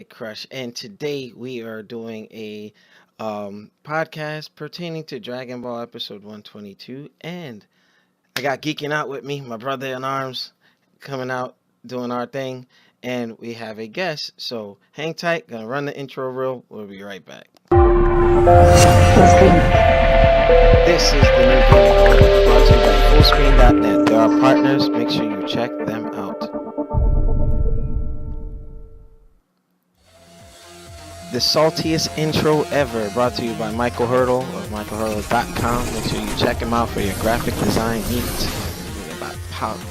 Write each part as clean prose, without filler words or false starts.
Crush, and today we are doing a podcast pertaining to Dragon Ball episode 122. And I got Geeking Out with me, my brother in arms, coming out doing our thing. And we have a guest, so hang tight, gonna run the intro reel. We'll be right back. This is the New Gaming Order, brought to you by FullScreen.net. They're our partners, make sure you check them out. The saltiest intro ever, brought to you by Michael Hurdle of michaelhurdle.com. Make sure you check him out for your graphic design needs. We're about to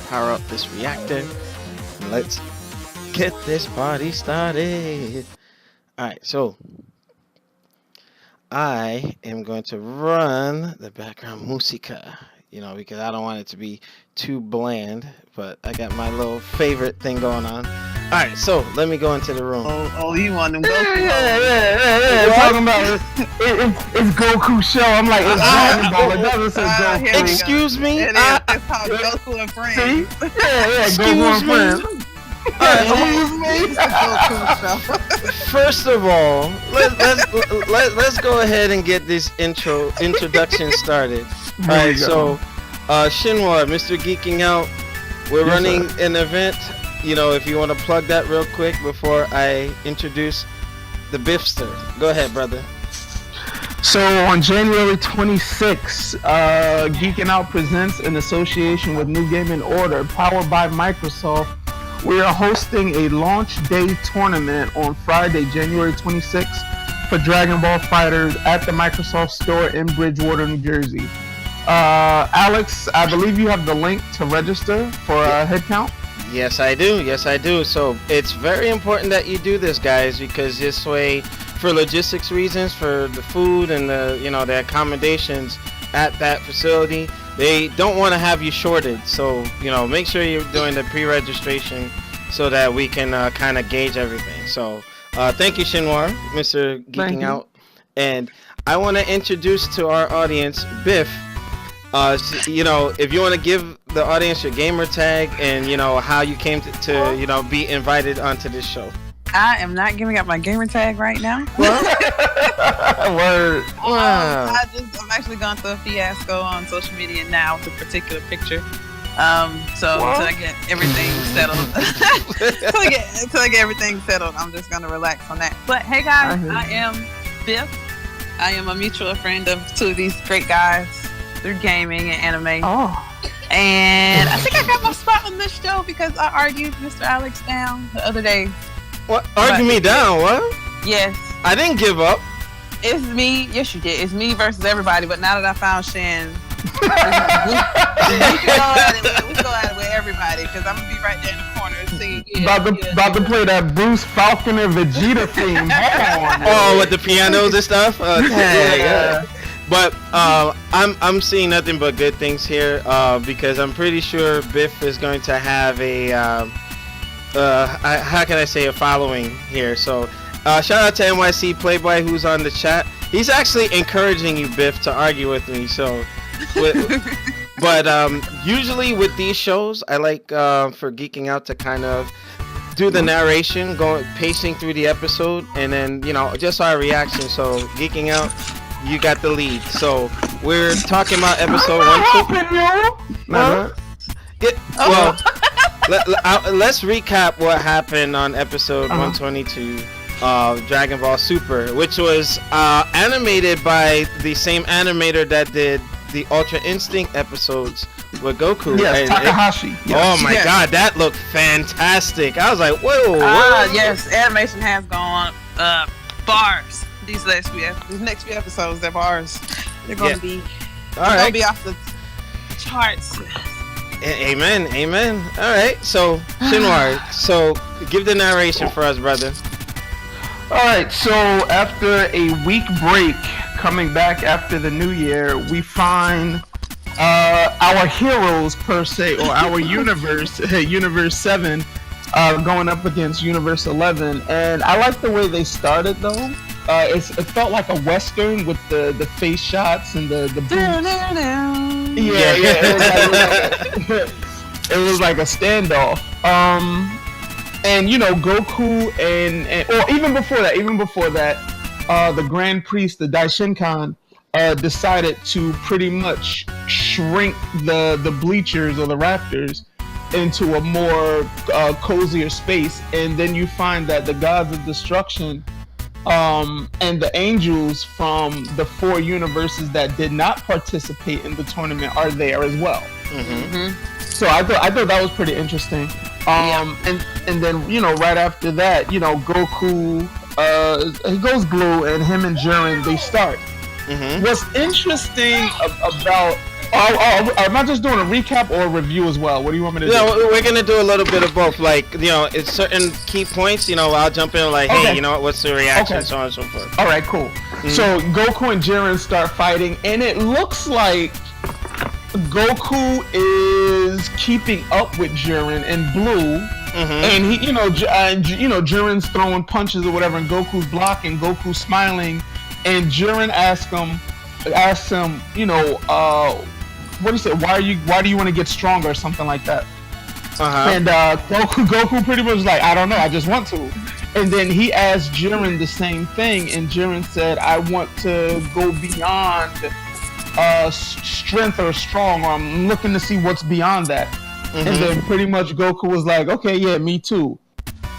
power up this reactor. Let's get this party started. Alright, so I am going to run the background musica, because I don't want it to be too bland, but I got my little favorite thing going on. Alright, so let me go into the room. Oh, you want them Goku? Yeah. Talking about it's Goku show. I'm like, it's Dragon Ball. It doesn't say Goku. Excuse me? It's called Goku and Friends. Excuse me? First of all, let's go ahead and get this introduction started. All right, so Shinwa, Mr. Geeking Out, we're running an event. If you want to plug that real quick before I introduce the Biffster. Go ahead, brother. So on January 26th, Geeking Out presents in association with New Gaming Order, powered by Microsoft. We are hosting a launch day tournament on Friday, January 26th for Dragon Ball FighterZ at the Microsoft store in Bridgewater, New Jersey. Alex, I believe you have the link to register for a head count. Yes, I do. So it's very important that you do this, guys, because this way, for logistics reasons, for the food and the accommodations at that facility, they don't want to have you shorted. So make sure you're doing the pre-registration so that we can kind of gauge everything. So thank you, Shinwar, Mr. Geeking Out, and I want to introduce to our audience Biff. If you want to give the audience your gamer tag and how you came to be invited onto this show. I am not giving up my gamer tag right now. Word. Wow. I'm actually going through a fiasco on social media now with a particular picture. Until I get everything settled, until I get everything settled, I'm just gonna relax on that. But hey guys, I am Biff. I am a mutual friend of two of these great guys through gaming and anime. And I think I got my spot on this show because I argued Mr. Alex down the other day. What? Argue me down? What? Yes. I didn't give up. It's me. Yes, you did. It's me versus everybody. But now that I found Shin, we can go at it with everybody because I'm gonna be right there in the corner and singing. About to play that Bruce Falconer Vegeta theme. Oh, with the pianos and stuff. Yeah. But I'm seeing nothing but good things here because I'm pretty sure Biff is going to have a how can I say, a following here. So shout out to NYC Playboy who's on the chat. He's actually encouraging you, Biff, to argue with me. So, but usually with these shows, I like for Geeking Out to kind of do the narration, pacing through the episode, and then just our reaction. So Geeking Out, you got the lead. So we're talking about episode 1. Let's recap what happened on episode 122 of Dragon Ball Super, which was animated by the same animator that did the Ultra Instinct episodes with Goku. Yes, Takahashi. Yes. Oh my God, that looked fantastic. I was like, whoa. Yes, animation has gone bars. These next few episodes, they're bars. They're going to be gonna be off the charts. Amen. All right, so Shinwar, so give the narration for us, brother. All right, so after a week break, coming back after the new year, we find our heroes per se, or our universe, Universe 7, going up against Universe 11, and I like the way they started though. It felt like a western with the face shots and the boots. Yeah. It was like a standoff. and Goku and or even before that, the Grand Priest, the Daishinkan, decided to pretty much shrink the bleachers or the rafters into a more cozier space, and then you find that the gods of destruction and the angels from the 4 universes that did not participate in the tournament are there as well. So I thought that was pretty interesting. And then right after that, Goku he goes blue, and him and Jiren, they start. What's interesting about am I just doing a recap or a review as well? What do you want me to do? No, we're gonna do a little bit of both. Like, it's certain key points. I'll jump in like, hey, what's the reaction, so on and so forth. All right, cool. So Goku and Jiren start fighting, and it looks like Goku is keeping up with Jiren in blue, and he, Jiren's throwing punches or whatever, and Goku's blocking. Goku's smiling, and Jiren asks him, what do you say? Why do you want to get stronger or something like that? And Goku pretty much like, I don't know, I just want to. And then he asked Jiren the same thing, and Jiren said, I want to go beyond strength or strong, or I'm looking to see what's beyond that. And then pretty much Goku was like, okay, yeah, me too.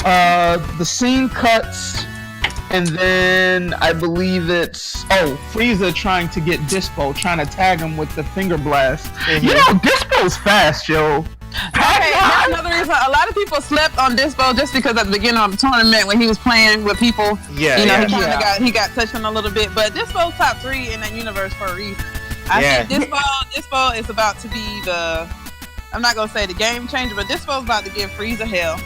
The scene cuts, and then I believe it's Frieza trying to get Dispo, trying to tag him with the finger blast. Dispo's fast, yo. Okay, that's another reason. A lot of people slept on Dispo just because at the beginning of the tournament when he was playing with people, he got touched on a little bit. But Dispo's top 3 in that universe for a reason. I think Dispo is about to be I'm not gonna say the game changer, but Dispo's about to give Frieza hell.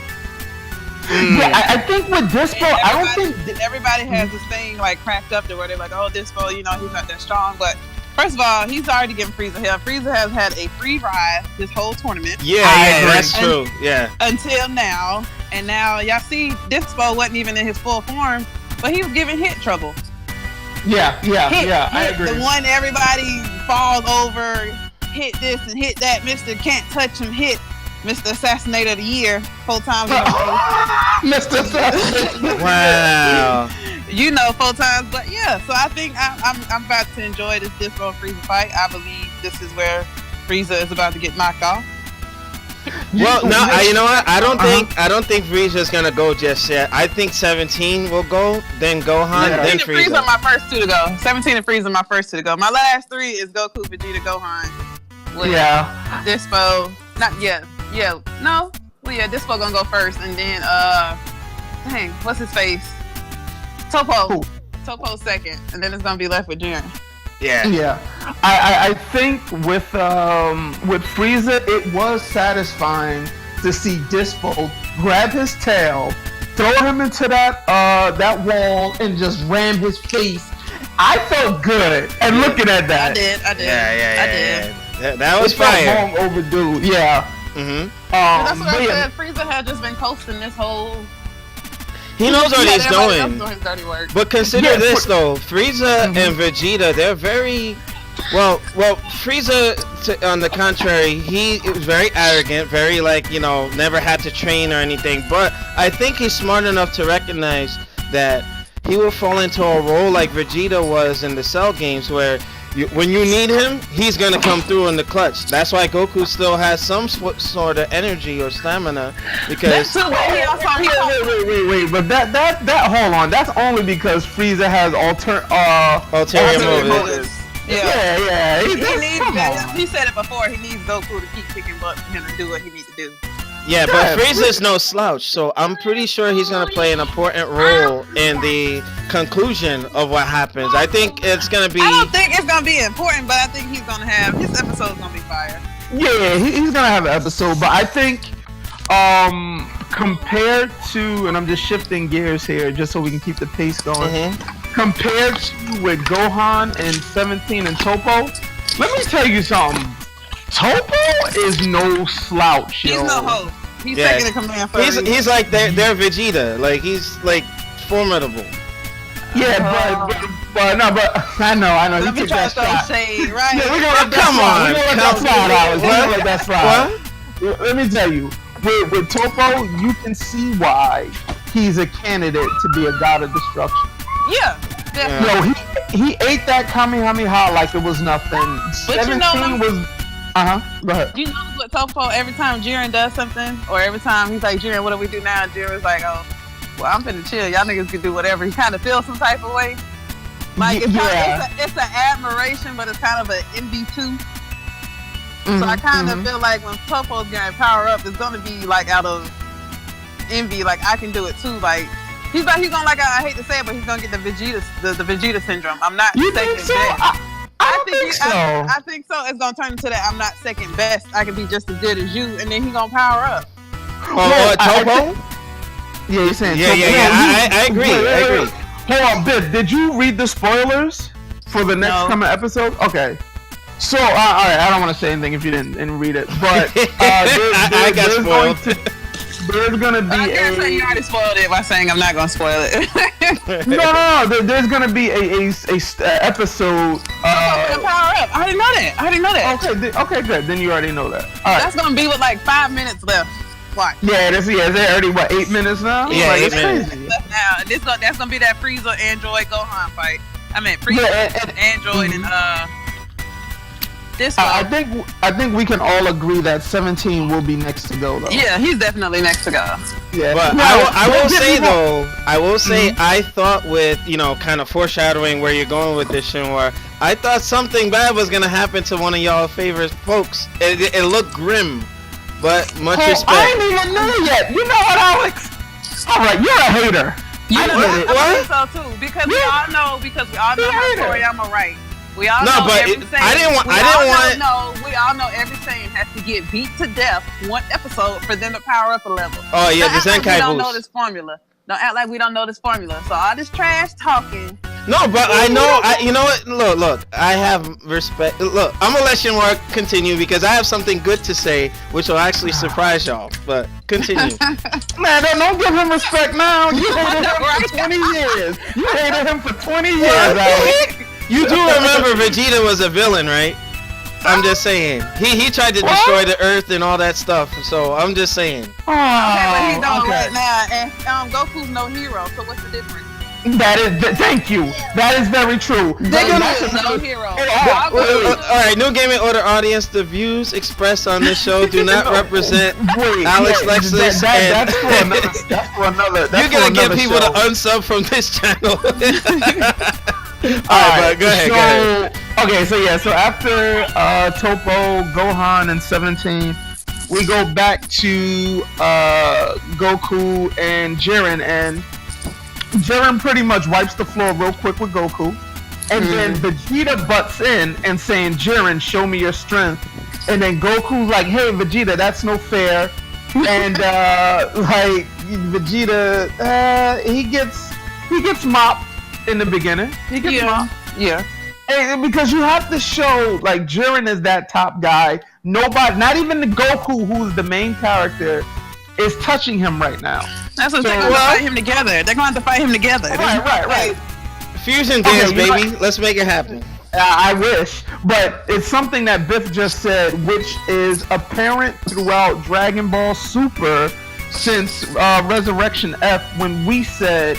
Yeah, I think with Dispo, I don't think everybody has this thing like cracked up to where they're like, oh, Dispo, he's not that strong. But first of all, he's already giving Frieza hell. Frieza has had a free ride this whole tournament. Yeah, that's true. Yeah. Until now, and now y'all see Dispo wasn't even in his full form, but he was giving Hit trouble. Yeah, I agree. The one everybody falls over, Hit this and Hit that. Mr. Can't Touch Him, Hit. Mr. Assassinator of the Year, 4 times in a row. Mr. Assassinator. Wow. 4 times, but yeah. So I think I'm about to enjoy this Dispo Frieza fight. I believe this is where Frieza is about to get knocked off. Well, no, you know what? I don't think Frieza's gonna go just yet. I think 17 will go, then Gohan, then Frieza. Frieza are my first 2 to go. 17 and Frieza are my first 2 to go. My last 3 is Goku, Vegeta, Gohan. Dispo. Not yet. Yeah, no. Well, yeah, Dispo gonna go first, and then what's his face? Topo. Topo second, and then it's gonna be left with Jiren. Yeah. I think with Frieza, it was satisfying to see Dispo grab his tail, throw him into that wall, and just ram his face. I felt good, and looking at that, I did. Yeah. That was fire. Long overdue. Yeah. That's what I said. Frieza had just been coasting this whole. He knows what he's doing. Doing his dirty work. But consider this though, Frieza and Vegeta, they're very well. Frieza, on the contrary, he was very arrogant, very never had to train or anything. But I think he's smart enough to recognize that he will fall into a role like Vegeta was in the Cell games, where when you need him, he's gonna come through in the clutch. That's why Goku still has some sort of energy or stamina, because wait. But that hold on. That's only because Frieza has ulterior motives. Yeah. He said it before. He needs Goku to keep kicking butt for him to do what he needs to do. Yeah, but Frieza's no slouch, so I'm pretty sure he's gonna play an important role in the conclusion of what happens. I think it's gonna be. I don't think it's gonna be important, but I think he's gonna have his episode's gonna be fire. Yeah, he's gonna have an episode, but I think compared to, and I'm just shifting gears here just so we can keep the pace going. Compared to with Gohan and 17 and Topo, let me tell you something. Topo is no slouch, yo. He's no host. He's taking the command for He's like their Vegeta. Like, he's like formidable. Yeah, but I know. Let me try to throw shade, right? Yeah, we're gonna let that slide. We're gonna let that slide. Let me tell you, with Topo, you can see why he's a candidate to be a god of destruction. Yeah, definitely. Yo, he ate that Kamehameha like it was nothing. But 17 was. Go ahead. You know what Topo, every time Jiren does something, or every time he's like, Jiren, what do we do now? Jiren's like, oh, well, I'm finna chill. Y'all niggas can do whatever. He kind of feels some type of way. Like, it's an admiration, but it's kind of an envy too. So I kind of feel like when Topo's getting power up, it's gonna be like out of envy. Like, I can do it too. Like, he's gonna, like, I hate to say it, but he's gonna get the Vegeta syndrome. I'm not second best. I think so. It's gonna turn into that. I'm not second best. I can be just as good as you, and then he's gonna power up. Topo? Yeah, you're saying. Yeah. I agree. Hold on, Biff. Did you read the spoilers for the next coming episode? Okay. So, all right. I don't want to say anything if you didn't read it, but I got spoiled. There's gonna be I guess you already spoiled it by saying I'm not gonna spoil it. No. There's gonna be a episode. Power up. I didn't know that. Okay, good. Then you already know that. All right. That's gonna be with like 5 minutes left. Watch. Yeah, is there already 8 minutes now? Yeah, like, 8 minutes. Crazy. Now that's gonna be that Frieza Android Gohan fight. I mean Frieza Android and this one. I think we can all agree that 17 will be next to go though. Yeah, he's definitely next to go. Yeah, but I will say I thought with kind of foreshadowing where you're going with this, Shinwar, I thought something bad was gonna happen to one of y'all favorite folks. It looked grim, but much respect. I ain't even know yet. You know what, Alex? All right, you're a hater. I think so too because we all know how Toriyama writes. We all know every saying. We all know every saying has to get beat to death one episode for them to power up a level. Oh yeah, the Zenkai boost. We don't know this formula. Don't act like we don't know this formula. So all this trash talking. No, but I know. You know what? Look. I have respect. Look, I'm gonna let Shinwar continue because I have something good to say, which will actually surprise y'all. But continue. Man, don't give him respect now. You hated him for 20 years. You hated him for 20 years, Alex. You do remember Vegeta was a villain, right? I'm just saying. He tried to destroy the Earth and all that stuff. So I'm just saying. Okay, but he's doing right now, and Goku's no hero. So what's the difference? Thank you. That is very true. Goku is no hero. All right, New Gaming Order audience. The views expressed on this show do not represent Alex Lexus. That's for another. You're gonna get people to unsub from this channel. Alright, go ahead. Okay, so after Topo, Gohan, and 17, we go back to Goku and Jiren, and Jiren pretty much wipes the floor real quick with Goku, and then Vegeta butts in and saying, Jiren, show me your strength, and then Goku's like, hey Vegeta, that's no fair, and like Vegeta, he gets mopped. In the beginning, he gets mopped. Yeah. And because you have to show like Jiren is that top guy. Nobody, not even the Goku, who's the main character, is touching him right now. That's what they're going to fight him together. They're going to have to fight him together. Right. Fusion dance, baby. Let's make it happen. I wish, but it's something that Biff just said, which is apparent throughout Dragon Ball Super since Resurrection F, when we said,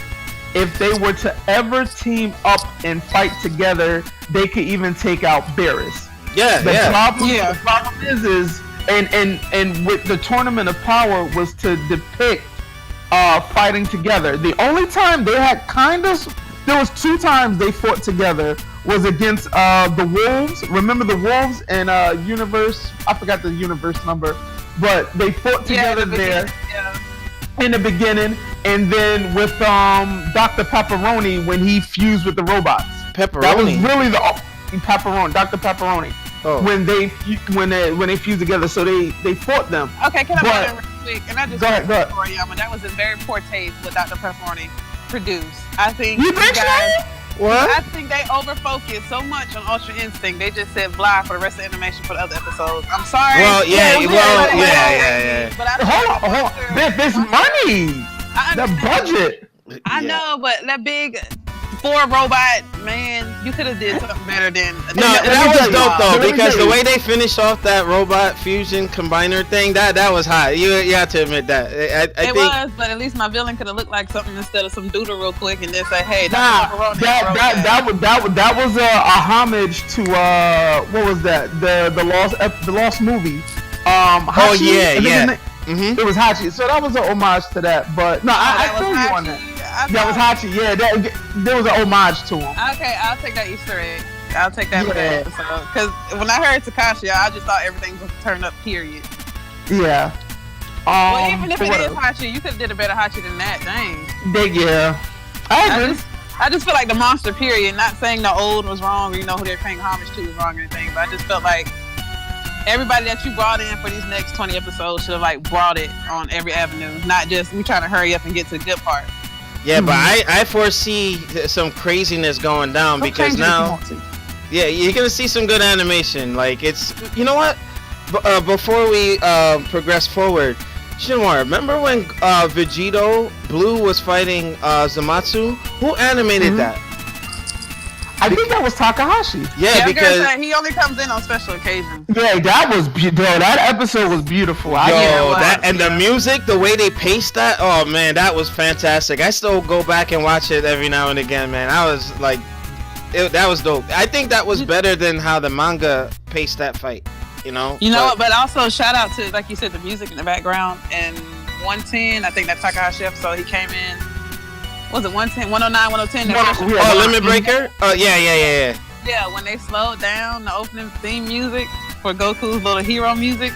if they were to ever team up and fight together, they could even take out Beerus. The problem is, and with the Tournament of Power was to depict fighting together. The only time they had there was 2 times they fought together was against the Wolves. Remember the Wolves and Universe? I forgot the Universe number, but they fought together there. In the beginning, and then with Dr. Pepperoni when he fused with the robots. Pepperoni. That was really the Pepperoni, Dr. Pepperoni. Oh. When they fused together, so they fought them. Okay, can I put in real quick? And I just go ahead. Toriyama, that was in very poor taste what Dr. Pepperoni produced. I think you think so? What? I think they overfocused so much on Ultra Instinct. They just said blah for the rest of the animation for the other episodes. I'm sorry. Well, yeah. But I hold on. There's money. The budget. I know, but that big for a robot, man, you could have did something better than. No, that was dope though, because the way they finished off that robot fusion combiner thing, that was hot. You have to admit that. I think was, but at least my villain could have looked like something instead of some doodle real quick and then say, "Hey, that was a homage to what was that? The Lost movie. Hachi, Mm-hmm. It was Hachi, so that was an homage to that. But no, I feel you on that. That was Hachi. Yeah, there was an homage to him. Okay, I'll take that Easter egg. I'll take that for that episode. Because when I heard Takashi, I just thought everything was turned up. Period. Yeah. Well, even if it is Hachi, you could have did a better Hachi than that. Dang. I agree. I just feel like the monster. Period. Not saying the old was wrong or who they're paying homage to was wrong or anything, but I just felt like everybody that you brought in for these next 20 episodes should have brought it on every avenue, not just we trying to hurry up and get to the good part. Yeah, but I foresee some craziness going down because now, yeah, you're gonna see some good animation. Like it's, you know what? Before we progress forward, Shinwar, remember when Vegito Blue was fighting Zamatsu? Who animated that? I think that was Takahashi. Yeah, because he only comes in on special occasions. Yeah, that was that episode was beautiful. The music, the way they paced that, oh man, that was fantastic. I still go back and watch it every now and again, man. I was like, that was dope. I think that was better than how the manga paced that fight. But also shout out to, like you said, the music in the background. And 110, I think that Takahashi episode, he came in. Was it 110, 109, 110? Limit Breaker? Oh, yeah. Yeah, when they slowed down the opening theme music for Goku's little hero music.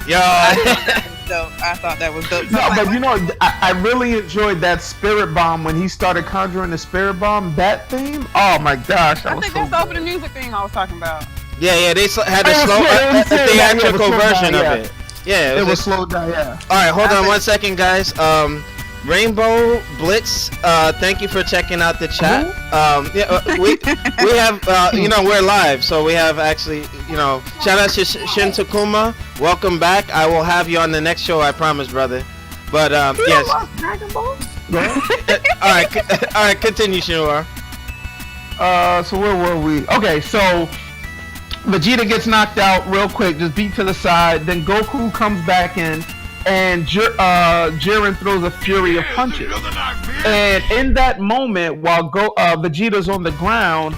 Yo. I thought that was dope. No, but I really enjoyed that Spirit Bomb when he started conjuring the Spirit Bomb. That theme? Oh my gosh. I think that's the opening music theme I was talking about. Yeah, they had a theatrical version of it. Yeah, it was slowed down, yeah. Alright, hold on 1 second, guys. Rainbow Blitz, thank you for checking out the chat. We have, we're live, so we have actually, shout out to Shin Takuma. Welcome back. I will have you on the next show, I promise, brother. But, yes. Dragon Ball? Alright, continue, Shinwar. So where were we? Okay, so Vegeta gets knocked out real quick, just beat to the side. Then Goku comes back in, and Jiren throws a fury of punches. And in that moment, while Vegeta's on the ground,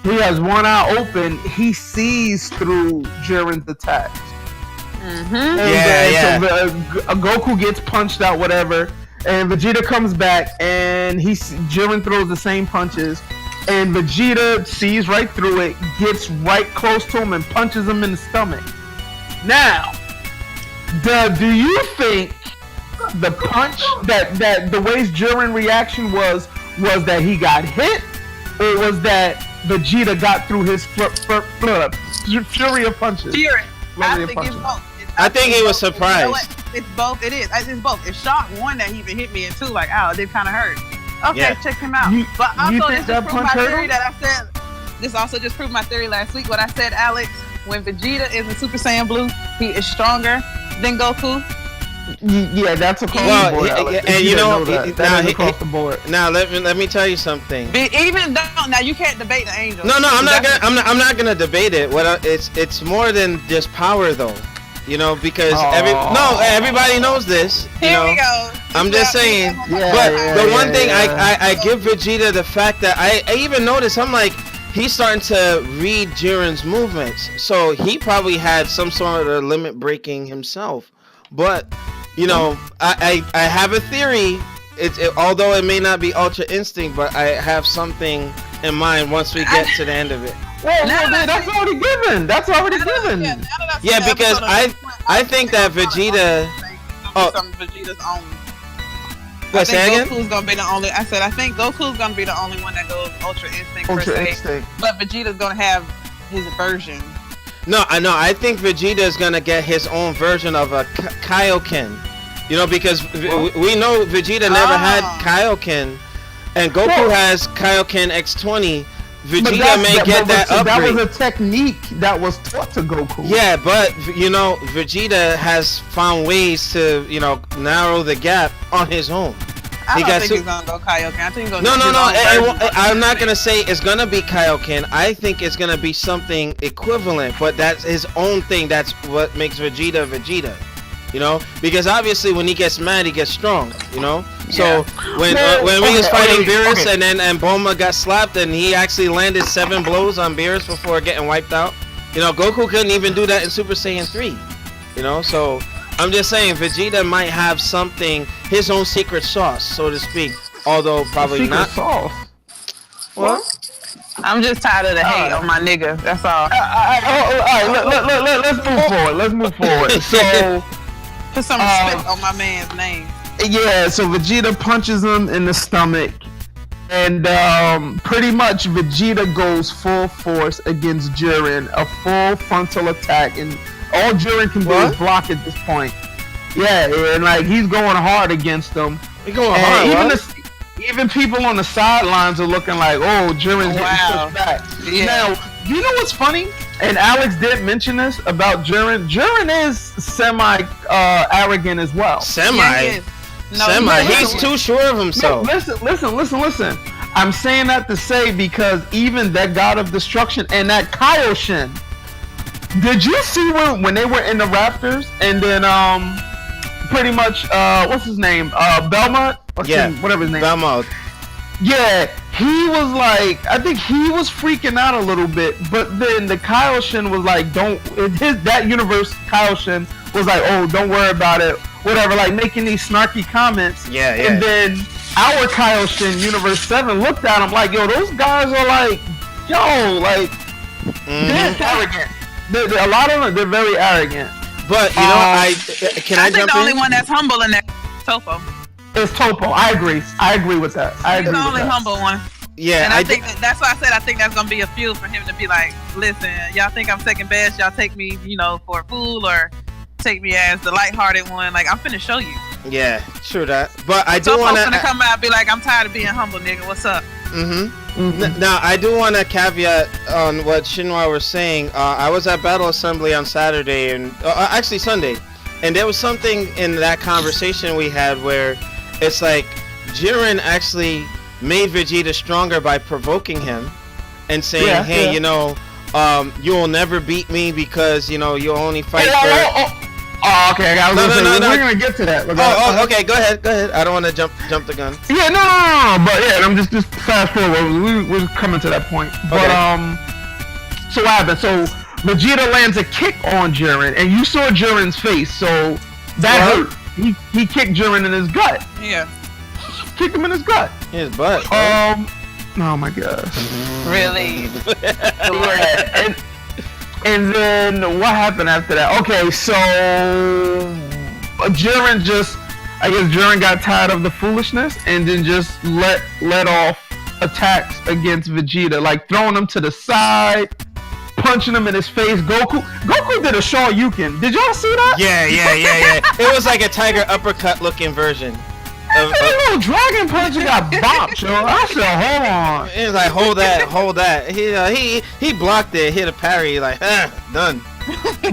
he has one eye open. He sees through Jiren's attacks. Mm-hmm. So Goku gets punched out, whatever, and Vegeta comes back, and Jiren throws the same punches. And Vegeta sees right through it, gets right close to him, and punches him in the stomach. Now, do you think the punch that the way Jiren's reaction was that he got hit, or was that Vegeta got through his fury of punches? Fury. I think it's both. I think he was surprised. It's both. It is. It's both. It's shock, one, that he even hit me, and two, like, ow, it did kind of hurt. Okay, check him out. But also, this just proved my theory that I said. This also just proved my theory last week. What I said, Alex, when Vegeta is in Super Saiyan Blue, he is stronger than Goku. Yeah, that's across the board. And across the board. Now let me tell you something. Even though now you can't debate the angels. No, I'm not gonna debate it. It's more than just power though. Because everybody knows this. Here we go. I'm just saying. The one thing I give Vegeta the fact that I even noticed, I'm like, he's starting to read Jiren's movements, so he probably had some sort of limit breaking himself. But I have a theory. Although it may not be Ultra Instinct, but I have something in mind once we get to the end of it. That's already given. That's already given. Yeah, because I think that Vegeta. Vegeta's own. What, say again? Goku's gonna be the only. I think Goku's gonna be the only one that goes Ultra Instinct per se. But Vegeta's gonna have his version. No, I know. I think Vegeta is gonna get his own version of a Kaioken. Because we know Vegeta never had Kaioken, and Goku has Kaioken X20. Vegeta may get that upgrade. That was a technique that was taught to Goku. Yeah, but Vegeta has found ways to narrow the gap on his own. I don't think it's gonna go Kaioken. I think it's gonna No. I'm not gonna say it's gonna be Kaioken. I think it's gonna be something equivalent, but that's his own thing. That's what makes Vegeta Vegeta. You know, because obviously when he gets mad, he gets strong. You know, so when we was fighting Beerus and Bulma got slapped and he actually landed 7 blows on Beerus before getting wiped out. You know, Goku couldn't even do that in Super Saiyan 3. You know, so I'm just saying Vegeta might have something, his own secret sauce, so to speak. Although probably not. Secret sauce. What? I'm just tired of the hate on my nigga. That's all. All right, let's move forward. So put some respect on my man's name. Yeah, so Vegeta punches him in the stomach, and pretty much Vegeta goes full force against Jiren, a full frontal attack, and all Jiren can do is block at this point. Yeah, and like he's going hard against them. He's going hard. Even people on the sidelines are looking like, oh, Jiren's getting pushed back. Yeah. Now, you know what's funny? And Alex did mention this about Jiren. Jiren is semi arrogant as well. Semi. He's too sure of himself. No, listen. I'm saying that to say because even that God of Destruction and that Kaioshin. Did you see when they were in the Raptors and then pretty much what's his name? Belmont? Whatever his name. Belmont. Yeah, he was like, I think he was freaking out a little bit, but then the Kaioshin was like, that universe Kaioshin was like, oh, don't worry about it, whatever, like making these snarky comments. Yeah. And then our Kaioshin, Universe 7, looked at him like, yo, those guys are like, they're arrogant. A lot of them, they're very arrogant. But, you know, I think the only one that's humble in that is Toppo. It's Toppo. I agree with that. He's the only humble one. Yeah, and I think that's why I said I think that's gonna be a fuel for him to be like, listen, y'all think I'm second best, y'all take me, for a fool or take me as the lighthearted one. Like I'm finna show you. Yeah, true that. But I do want to come out and be like, I'm tired of being humble, nigga. What's up? Now I do want to caveat on what Shinwa was saying. I was at Battle Assembly on Saturday and actually Sunday, and there was something in that conversation we had where it's like Jiren actually made Vegeta stronger by provoking him and saying, hey, you'll never beat me because, you only fight for... Oh, okay. We're gonna get to that. Okay. Go ahead. I don't want to jump the gun. Yeah, no. But yeah, I'm just fast forward. We're coming to that point. Okay. But so what happened? So Vegeta lands a kick on Jiren, and you saw Jiren's face. So that hurt. He kicked Jiren in his gut. Yeah. Kicked him in his gut. His butt. Oh my god. Really? Yeah. And then what happened after that? Okay, so Jiren got tired of the foolishness and then just let off attacks against Vegeta, like throwing him to the side, punching him in his face. Goku did a Shoryuken. Did y'all see that? Yeah. It was like a tiger uppercut looking version. A little dragon punch got bopped, yo. I said, hold on. He was like, hold that. He blocked it, hit a parry, like, done.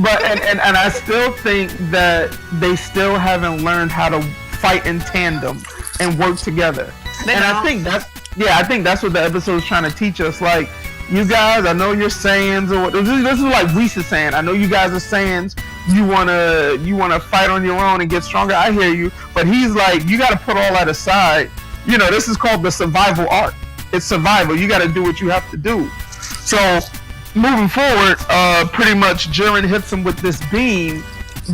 But and I still think that they still haven't learned how to fight in tandem and work together. I think that's what the episode is trying to teach us. Like, you guys, I know you're Saiyans, or this is like Whis is saying. I know you guys are Saiyans. You wanna fight on your own and get stronger. I hear you, but he's like, you gotta put all that aside. This is called the survival art. It's survival. You gotta do what you have to do. So moving forward, pretty much Jiren hits him with this beam,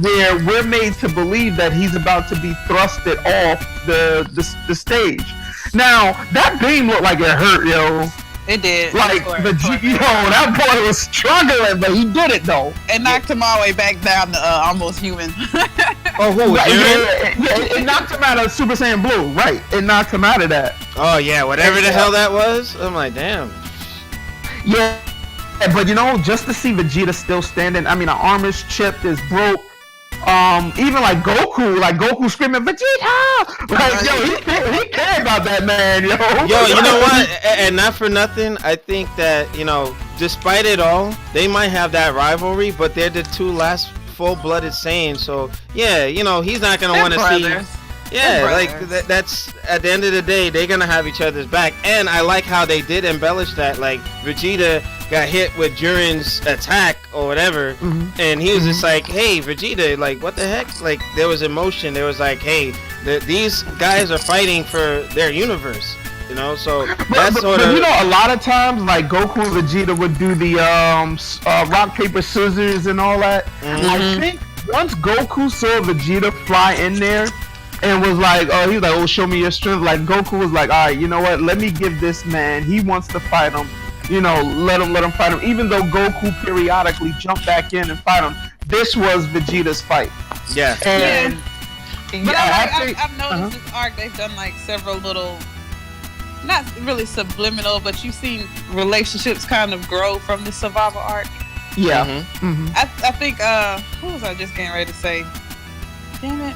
where we're made to believe that he's about to be thrusted off the stage. Now that beam looked like it hurt, yo. It did. Like, that boy was struggling, but he did it, though. It knocked him all the way back down to almost human. Oh, who? It knocked him out of Super Saiyan Blue, right. It knocked him out of that. Oh, yeah, whatever the hell that was. I'm like, damn. Yeah, but just to see Vegeta still standing, I mean, an arm is chipped, is broke. Even like Goku screaming Vegeta, like he cared about that man, yo. Yo, you know what? And not for nothing, I think that despite it all, they might have that rivalry, but they're the two last full-blooded Saiyans. So yeah, he's not gonna want to see. Yeah, like that's at the end of the day, they're gonna have each other's back. And I like how they did embellish that. Like Vegeta got hit with Jiren's attack or whatever, and he was just like, "Hey, Vegeta, like what the heck?" Like there was emotion. There was like, "Hey, these guys are fighting for their universe." You know, so that's sort of. You know, a lot of times, like Goku and Vegeta would do the rock paper scissors and all that. I think once Goku saw Vegeta fly in there and was like, "Oh," he was like, "Oh, show me your strength." Like Goku was like, "All right, you know what? Let me give this man. He wants to fight him. You know, let him fight him." Even though Goku periodically jumped back in and fight him, this was Vegeta's fight. Yeah. And but I've noticed this arc. They've done like several little. Not really subliminal, but you've seen relationships kind of grow from the survival arc. Yeah. I think, who was I just getting ready to say? Damn it.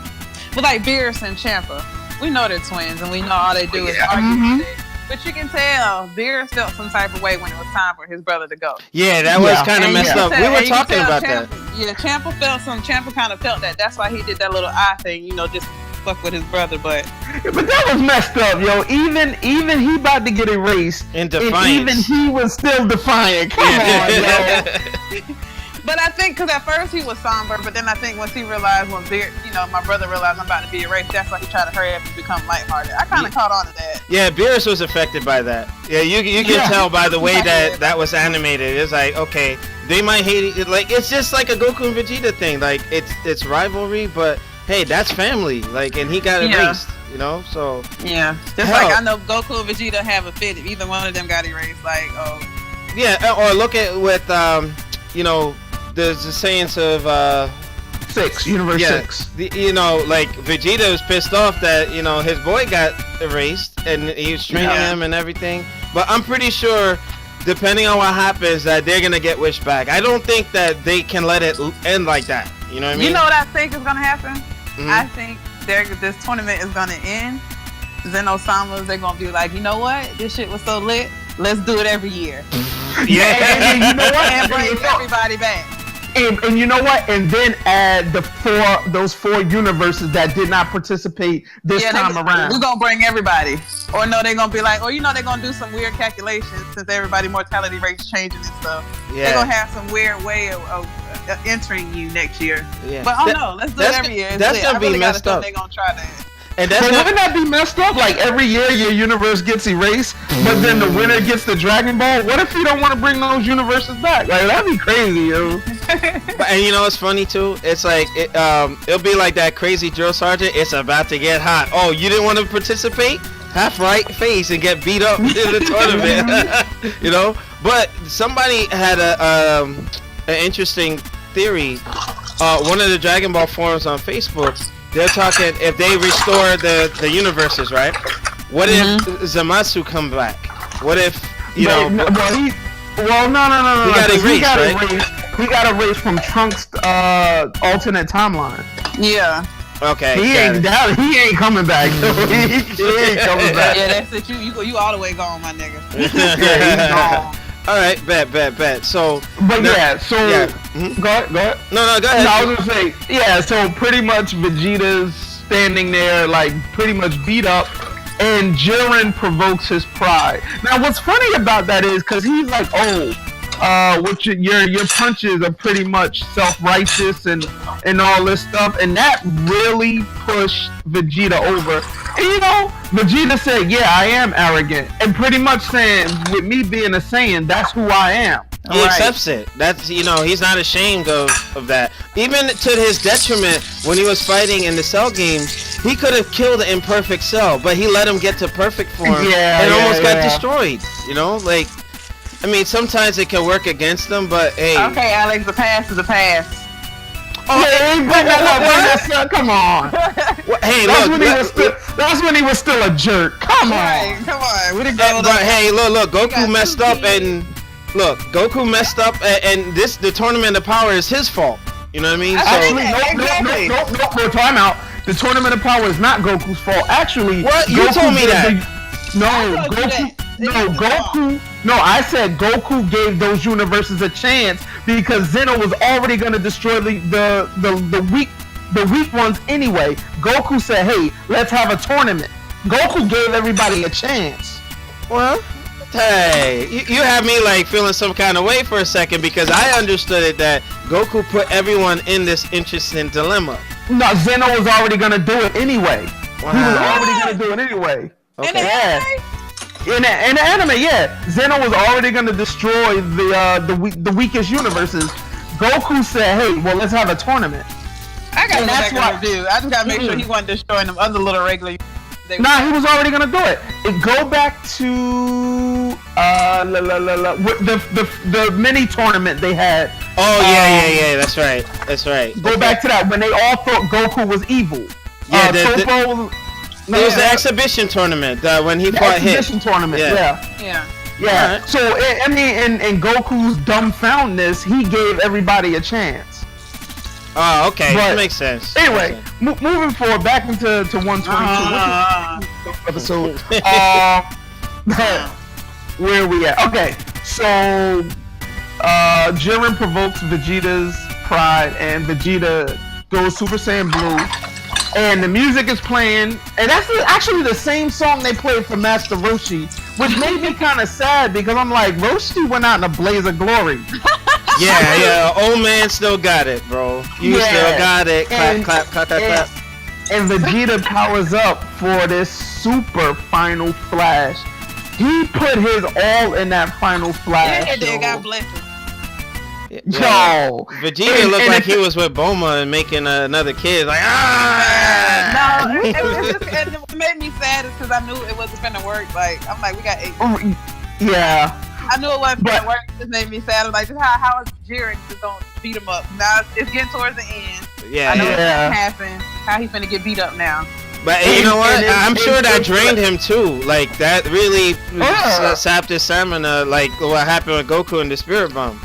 But like Beerus and Champa, we know they're twins and we know all they do is argue. But you can tell Beerus felt some type of way when it was time for his brother to go. Yeah, that was kind of messed up. We were talking about that. Yeah, Champa kind of felt that. That's why he did that little eye thing, you know, just fuck with his brother, but that was messed up, yo. Even he about to get erased, in defiance. Even he was still defiant. Come on, yo. But I think because at first he was somber, but then I think once he realized my brother realized I'm about to be erased, that's why he tried to hurry up and become lighthearted. I kind of caught on to that. Yeah, Beerus was affected by that. Yeah, you can tell by the way that was animated. It's like, okay, they might hate it. Like it's just like a Goku and Vegeta thing. Like it's rivalry, but hey, that's family. Like, and he got erased, you know. So yeah, just like I know Goku and Vegeta have a fit. If either one of them got erased, like yeah. Or look at with you know, there's the sayings of Universe 6. You know, like Vegeta was pissed off that you know his boy got erased and he was training him and everything. But I'm pretty sure, depending on what happens, that they're gonna get wished back. I don't think that they can let it end like that. You know what I mean? You know what I think is gonna happen? I think this tournament is gonna end. Zeno-Sama's, they're gonna be like, you know what? This shit was so lit. Let's do it every year. Yeah, and you know what? And bring everybody back. And you know what? And then add those four universes that did not participate this time around. We're gonna bring everybody. Or no, they're gonna be like, or they're gonna do some weird calculations since everybody mortality rate's changing and stuff. Yeah. They're gonna have some weird way of entering you next year. Yeah. But let's do it every year. That's gonna be messed up. They're gonna try that. And wouldn't that be messed up? Like every year your universe gets erased, but then the winner gets the Dragon Ball. What if you don't want to bring those universes back? Like that'd be crazy, yo. And you know what's funny too? It's like it'll be like that crazy drill sergeant. It's about to get hot. Oh, you didn't want to participate? Have right face and get beat up in the tournament. You know. But somebody had an interesting theory. One of the Dragon Ball forums on Facebook. They're talking if they restore the universes, right? What if Zamasu come back? What if no. He got erased, He got erased from Trunks' alternate timeline. Yeah. Okay. He ain't coming back. he ain't coming back. Yeah, that's it. You all the way gone, my nigga. Yeah, he's gone. All right, bet. So, but go ahead. No, go ahead. No, I was gonna say, so pretty much Vegeta's standing there, like pretty much beat up, and Jiren provokes his pride. Now, what's funny about that is because he's like, your punches are pretty much self-righteous and all this stuff, and that really pushed Vegeta over. And Vegeta said, yeah, I am arrogant, and pretty much saying, with me being a Saiyan, that's who I am. He accepts it. That's he's not ashamed of that. Even to his detriment, when he was fighting in the Cell games, he could have killed the imperfect Cell, but he let him get to perfect form and almost got destroyed. I mean, sometimes it can work against them, but hey. Okay, Alex, the past is a pass. Come on. Hey, that's when he was still a jerk. Come on. But hey, look, Goku messed up, and the Tournament of Power is his fault. You know what I mean? No, time out. The Tournament of Power is not Goku's fault. Actually, what? You told me that. Goku. No, I said Goku gave those universes a chance because Zeno was already going to destroy the weak the weak ones anyway. Goku said, hey, let's have a tournament. Goku gave everybody a chance. Well, hey, you have me like feeling some kind of way for a second because I understood it that Goku put everyone in this interesting dilemma. No, Zeno was already gonna do it anyway. Wow. He was already gonna do it anyway. Okay. In the anime, yeah. Zeno was already gonna destroy the weakest universes. Goku said, hey, well, let's have a tournament. I gotta go back and review. I just gotta make sure he wasn't destroying them other little regular. Nah, he was already gonna do it. Go back to the mini tournament they had. Oh yeah, that's right. Go back to that when they all thought Goku was evil. Yeah, it was the exhibition tournament when he fought Hit. Exhibition tournament, yeah. Right. So I mean, in Goku's dumbfoundness, he gave everybody a chance. Oh, okay, that makes sense. Anyway, moving forward, back into 122 episode. Where are we at? Okay, so Jiren provokes Vegeta's pride, and Vegeta goes Super Saiyan Blue. And the music is playing, and that's actually the same song they played for Master Roshi, which made me kind of sad because I'm like, Roshi went out in a blaze of glory. Yeah, old man still got it, bro. You still got it. Clap. And Vegeta powers up for this super final flash. He put his all in that final flash. Yeah, they got blessed. Yo, Vegeta looked like he was with Bulma and making another kid. Like, No, what made me sad is because I knew it wasn't gonna work. Like, I'm like, we got 8. Yeah. I knew it wasn't gonna work. It just made me sad. I'm like, just how is Jiren just gonna beat him up? Now it's getting towards the end. Yeah. I know what's gonna happen. How he finna get beat up now? But you know what? I'm sure that drained him too. Like that really sapped his stamina. Like what happened with Goku and the Spirit Bomb.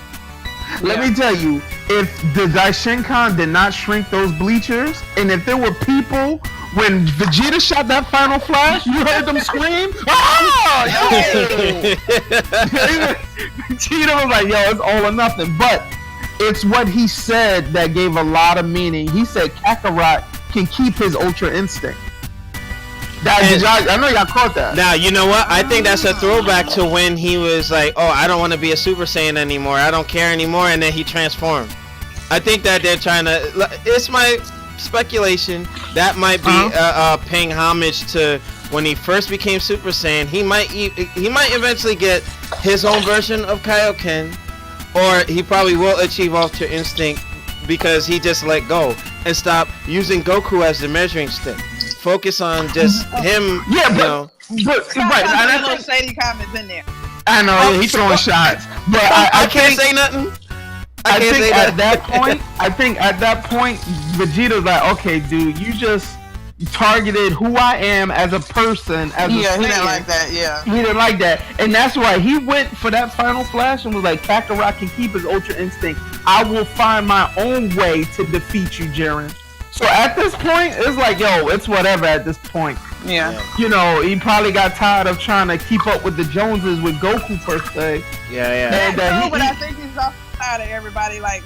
Let me tell you, if the Daishinkan did not shrink those bleachers, and if there were people when Vegeta shot that final flash, you heard them scream. Vegeta was like, "Yo, it's all or nothing." But it's what he said that gave a lot of meaning. He said Kakarot can keep his Ultra Instinct. I know y'all caught that. Now, you know what? I think that's a throwback to when he was like, oh, I don't want to be a Super Saiyan anymore. I don't care anymore. And then he transformed. I think that they're trying to... It's my speculation. That might be paying homage to when he first became Super Saiyan. He might eventually get his own version of Kaioken. Or he probably will achieve Ultra Instinct because he just let go and stop using Goku as the measuring stick. Focus on just him. Yeah, but right. I know shady comments in there. I know he's throwing shots, but I can't say nothing. I think at that point, Vegeta's like, okay, dude, you just targeted who I am as a person. He didn't like that. Yeah, he didn't like that, and that's why he went for that final flash and was like, Kakarot can keep his Ultra Instinct. I will find my own way to defeat you, Jiren. So at this point, it's like, yo, it's whatever at this point. Yeah. You know, he probably got tired of trying to keep up with the Joneses with Goku per se. Yeah. But I think he's also tired of everybody. Like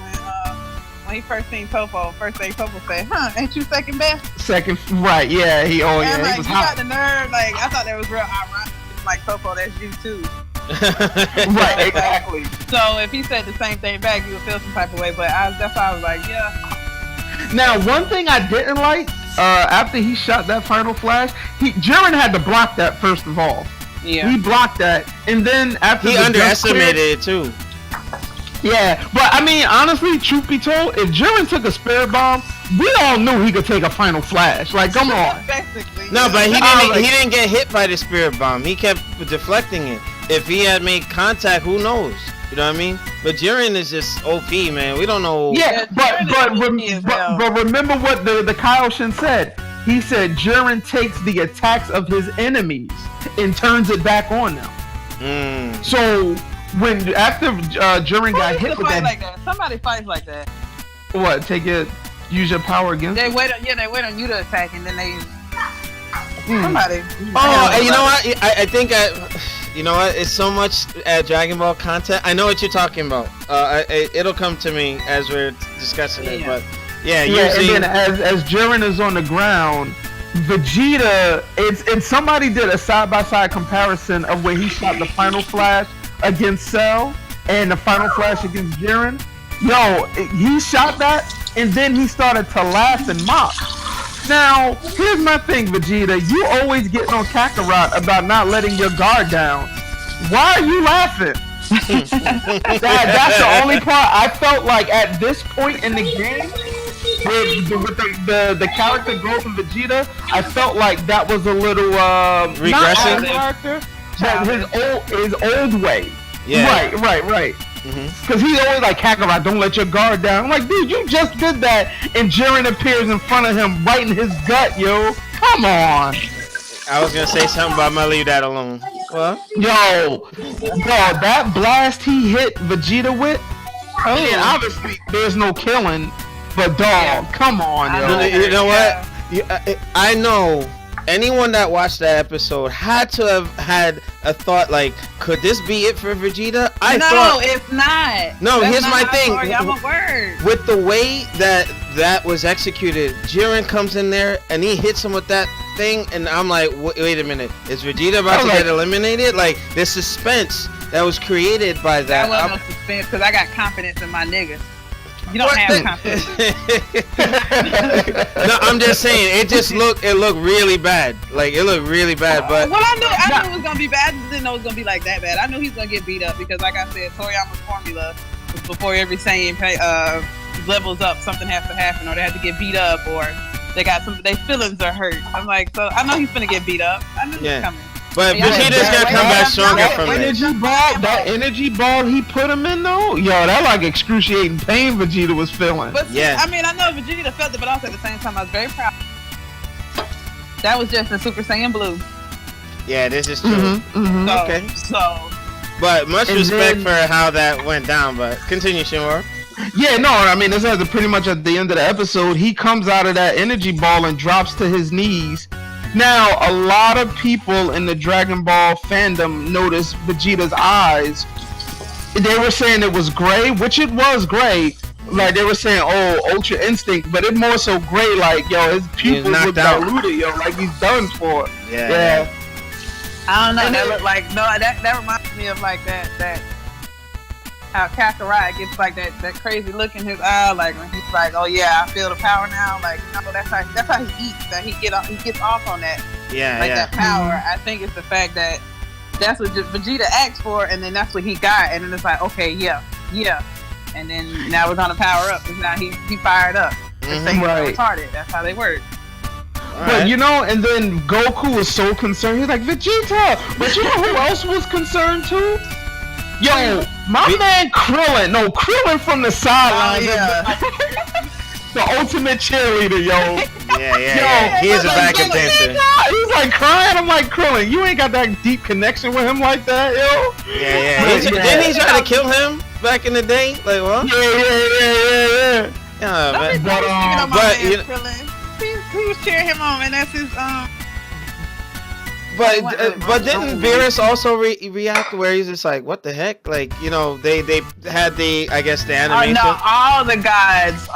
when he first seen Toppo, first thing Toppo said, ain't you second best? Second, right, yeah. He like, was you got the nerve. Like, I thought that was real ironic. Like, Toppo, that's you too. Right, exactly. So if he said the same thing back, you would feel some type of way. But that's why I was like, yeah. Now, one thing I didn't like, after he shot that final flash, Jiren had to block that first of all. Yeah. He blocked that, and then after he underestimated it too. Yeah, but I mean, honestly, truth be told, if Jiren took a Spirit Bomb, we all knew he could take a final flash. Like, come on. No, but he didn't get hit by the Spirit Bomb. He kept deflecting it. If he had made contact, who knows? You know what I mean? But Jiren is just OP, man. We don't know. Yeah, but remember what the Kaioshin said. He said Jiren takes the attacks of his enemies and turns it back on them. So after Jiren got hit with that, like that, somebody fights like that. What? Use your power against? They wait on you to attack, and then they somebody. Oh, and you know what? I think you know what? It's so much Dragon Ball content. I know what you're talking about. It'll come to me as we're discussing it. But Yeah, and then as Jiren is on the ground, Vegeta, and somebody did a side-by-side comparison of when he shot the Final Flash against Cell and the Final Flash against Jiren. Yo, he shot that, and then he started to laugh and mock. Now, here's my thing, Vegeta. You always getting on Kakarot about not letting your guard down. Why are you laughing? That's the only part I felt like at this point in the game, with the character growth of Vegeta, I felt like that was a little regressive. Not character, but his old way. Yeah. Right. Because he's always like, Kakarot, don't let your guard down. I'm like, dude, you just did that, and Jiren appears in front of him right in his gut, yo. Come on. I was gonna say something, but I'm gonna leave that alone. Well, yo, that blast he hit Vegeta with, and obviously there's no killing, but dog, come on, yo. You know what? I know anyone that watched that episode had to have had a thought like, could this be it for Vegeta? No, it's not. No, that's here's not my thing. Toriyama word. With the way that was executed, Jiren comes in there and he hits him with that thing, and I'm like, wait a minute, is Vegeta about to get eliminated? Like, the suspense that was created by that. That wasn't no suspense, because I got confidence in my niggas. You don't have confidence. No, I'm just saying, it looked really bad. Like, it looked really bad, but... Well, I knew it was going to be bad. I didn't know it was going to be like that bad. I knew he was going to get beat up because, like I said, Toriyama's formula was before every Saiyan levels up, something has to happen, or they have to get beat up, or their feelings are hurt. I'm like, so I know he's going to get beat up. I knew it was coming. But Vegeta's gonna come back stronger from that energy ball he put him in though, yo, that like excruciating pain Vegeta was feeling. But I mean, I know Vegeta felt it, but also at the same time, I was very proud. That was just in Super Saiyan Blue. Yeah, this is true. So. But much respect for how that went down. But continue, Shinra. Yeah, no, I mean, this is pretty much at the end of the episode. He comes out of that energy ball and drops to his knees. Now, a lot of people in the Dragon Ball fandom noticed Vegeta's eyes. They were saying it was gray, which it was gray. Like, they were saying, oh, Ultra Instinct, but it more so gray, like, yo, his pupils look diluted, yo, like he's done for. Yeah. I don't know, that looked like, that reminds me of, like, that how Kakarot gets, like, that crazy look in his eye, like, when he's like, oh, yeah, I feel the power now, like, that's how he eats, that he gets off on that. Yeah, that power. I think it's the fact that that's what Vegeta asked for, and then that's what he got, and then it's like, okay, yeah, and then now we're gonna power up, because now he fired up. Right. Retarded. That's how they work. But you know, and then Goku was so concerned. He's like, Vegeta, but you know who else was concerned too? Yo, my man Krillin from the sidelines. The ultimate cheerleader, yo. Yeah. He is a backup dancer. He's like crying. I'm like, Krillin, you ain't got that deep connection with him like that, yo. Yeah. Didn't he try to kill him back in the day? Like, what? Yeah. But you know, he was cheering him on, and that's his But didn't Beerus also react where he's just like, what the heck? Like, you know, they had the animation. No, all the gods.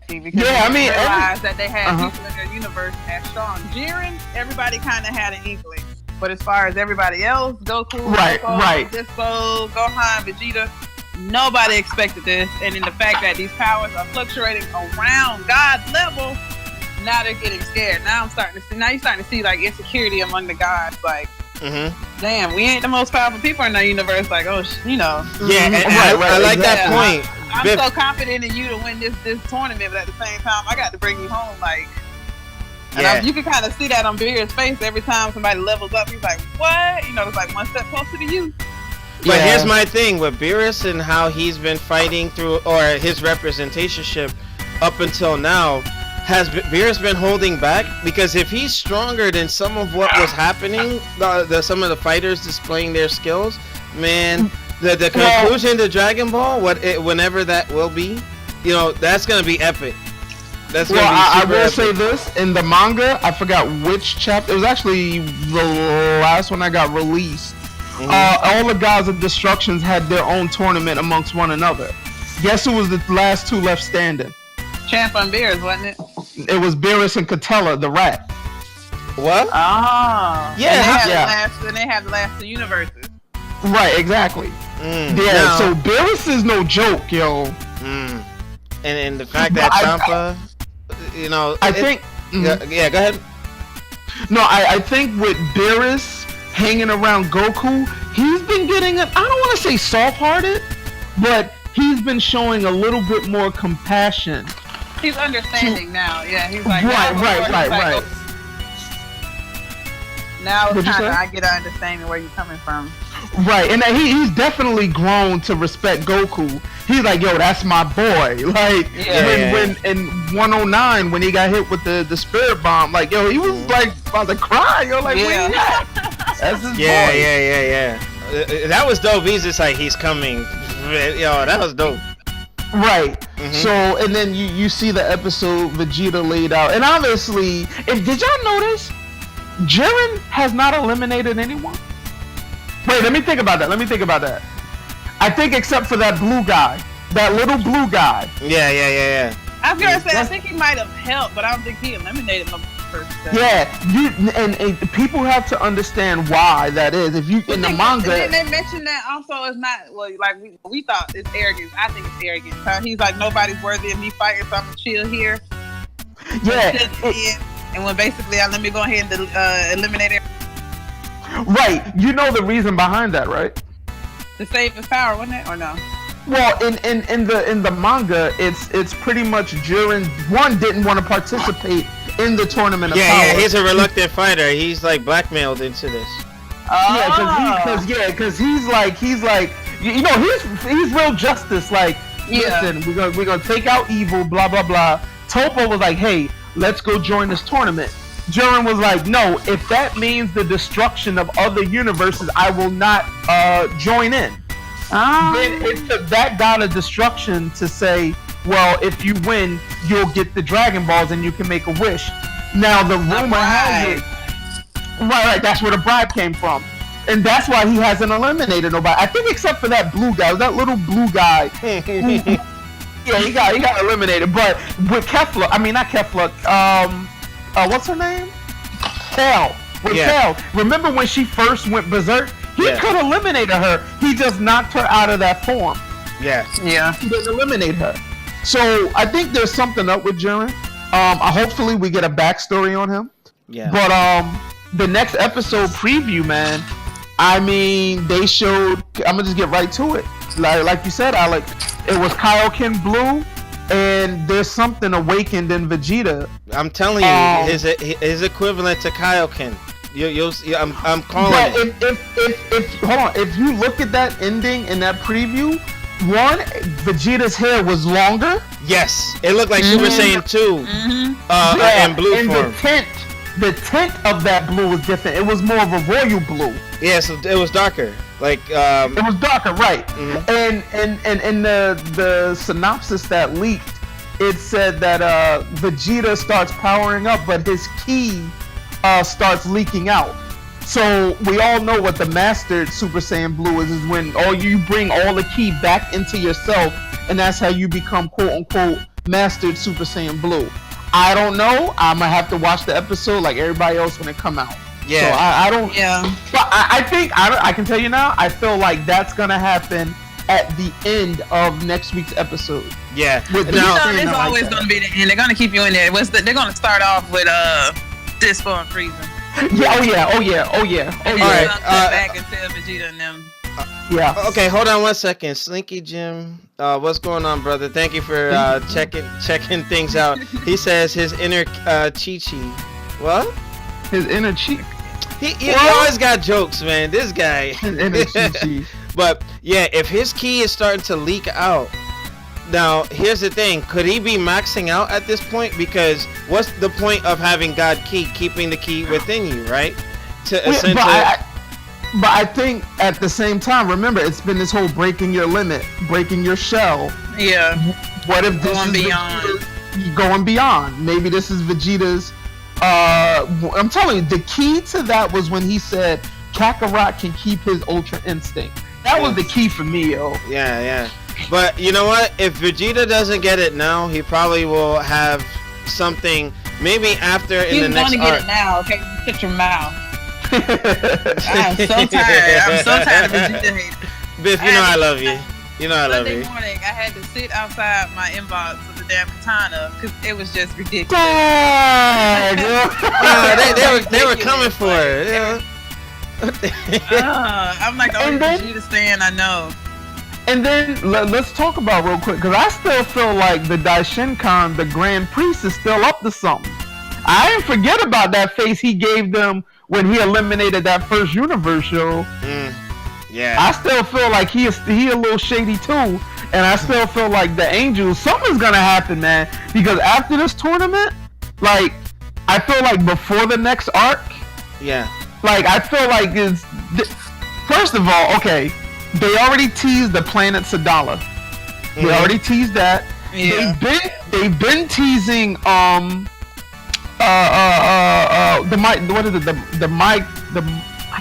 Because I mean, realized that they had people in their universe as strong. Jiren, everybody kind of had an inkling, but as far as everybody else, Goku, Disco, Gohan, Vegeta, nobody expected this. And in the fact that these powers are fluctuating around God's level, now they're getting scared. Now you're starting to see like insecurity among the gods. Like, damn, we ain't the most powerful people in our universe. Like, you know. Yeah, and I like that point. I'm so confident in you to win this tournament, but at the same time, I got to bring you home. Like, and you can kind of see that on Beerus' face every time somebody levels up. He's like, what? You know, it's like one step closer to you. But here's my thing with Beerus and how he's been fighting through, or his representationship up until now. Has Beerus been holding back? Because if he's stronger than some of what was happening, some of the fighters displaying their skills, man, the conclusion to Dragon Ball, whenever that will be, you know, that's gonna be epic. That's gonna be I will epic. say this, in the manga, I forgot which chapter. It was actually the last one that got released. All the gods of destructions had their own tournament amongst one another. Guess who was the last two left standing? Champa and Beerus, wasn't it? It was Beerus and Catella, the rat. What? Oh. Yeah, And they had the last two universes. Right, exactly. So Beerus is no joke, yo. And the fact that Champa, I think. Yeah, go ahead. No, I think with Beerus hanging around Goku, he's been getting I don't want to say soft-hearted, but he's been showing a little bit more compassion. He's understanding now. Yeah, he's like right. Now it's kind of I get an understanding where you're coming from. Right, and he's definitely grown to respect Goku. He's like, yo, that's my boy. Like when in 109 when he got hit with the spirit bomb, like yo, he was like about to cry. Yo, like where you at? That's his boy. Yeah. That was dope. He's just like he's coming. Yo, that was dope. Right. So and then you see the episode Vegeta laid out, and obviously, did y'all notice? Jiren has not eliminated anyone. Wait, let me think about that. I think except for that blue guy, that little blue guy. Yeah. I was gonna say I think he might have helped, but I don't think he eliminated him first. Yeah, and people have to understand why that is. If you in the manga, and they mentioned that also it's not like we thought it's arrogance. I think it's arrogance. He's like nobody's worthy of me fighting, so I'm gonna chill here. Yeah. And when basically let me go ahead and eliminate it. Right. You know the reason behind that, right? To save his power, wasn't it? Or no? Well, in the manga, it's pretty much Jiren didn't want to participate in the tournament of power. Yeah, he's a reluctant fighter. He's like blackmailed into this. Because he's like he's real justice. Like, listen, we're gonna take out evil, blah blah blah. Toppo was like, hey, let's go join this tournament. Jiren was like, no, if that means the destruction of other universes, I will not join in. Then it took that god of destruction to say, well, if you win, you'll get the Dragon Balls and you can make a wish. Now the rumor has it, right, that's where the bribe came from. And that's why he hasn't eliminated nobody. I think except for that blue guy, that little blue guy. Yeah, he got eliminated. But with Kefla, not Kefla, what's her name? Kel. Kel. Remember when she first went berserk? He could have eliminated her. He just knocked her out of that form. Yeah. He didn't eliminate her. So I think there's something up with Jiren. Hopefully we get a backstory on him. Yeah. But the next episode preview, man. They showed. I'm gonna just get right to it. Like you said, Alec. It was Kaioken Blue. And there's something awakened in Vegeta. I'm telling you, his equivalent to Kaioken. I'm calling it. If you look at that ending in that preview, Vegeta's hair was longer. Yes, it looked like Super Saiyan 2 in blue form. The tint of that blue was different. It was more of a royal blue. Yeah, so it was darker. It was darker, right? And the synopsis that leaked, it said that Vegeta starts powering up, but his ki starts leaking out. So we all know what the mastered Super Saiyan Blue is when you bring all the ki back into yourself, and that's how you become quote unquote mastered Super Saiyan Blue. I don't know. I'm gonna have to watch the episode like everybody else when it come out. Yeah. So I don't. Yeah. But I think I can tell you now. I feel like that's gonna happen at the end of next week's episode. Yeah. It's always gonna be the end. They're gonna keep you in there. They're gonna start off with Disco and Frieza. Yeah. Oh yeah. All right. Back and tell Vegeta and them. Yeah. Okay, hold on 1 second. Slinky Jim, what's going on, brother? Thank you for checking things out. He says his inner Chi-Chi. What? His inner Chi. He always got jokes, man. This guy. His inner Chi-Chi. But yeah, if his ki is starting to leak out, now here's the thing: could he be maxing out at this point? Because what's the point of having God ki, keeping the ki within you, right? But I think at the same time, remember, it's been this whole breaking your limit, breaking your shell. Yeah. What if this going is beyond? Going beyond. Maybe this is Vegeta's. I'm telling you, the key to that was when he said Kakarot can keep his Ultra Instinct. That was the key for me, yo. Yeah. But you know what? If Vegeta doesn't get it now, he probably will have something maybe after in the next arc. He's going to get it now. Okay, shut your mouth. I'm so tired. I'm so tired of Vegeta hate. Biff, you know I love you. You know I love you. Sunday morning, I had to sit outside my inbox with the damn katana because it was just ridiculous. They were coming for it. Yeah. I'm like the only Vegeta stan I know. And then let's talk about real quick, because I still feel like the Daishinkan, the Grand Priest, is still up to something. I didn't forget about that face he gave them when he eliminated that first universe show. Yeah. I still feel like he a little shady too, and I still feel like the Angels, something's gonna happen, man. Because after this tournament, like, I feel like before the next arc, like, I feel like first of all, okay, they already teased the planet Sadala. They already teased that. Yeah. They've been teasing I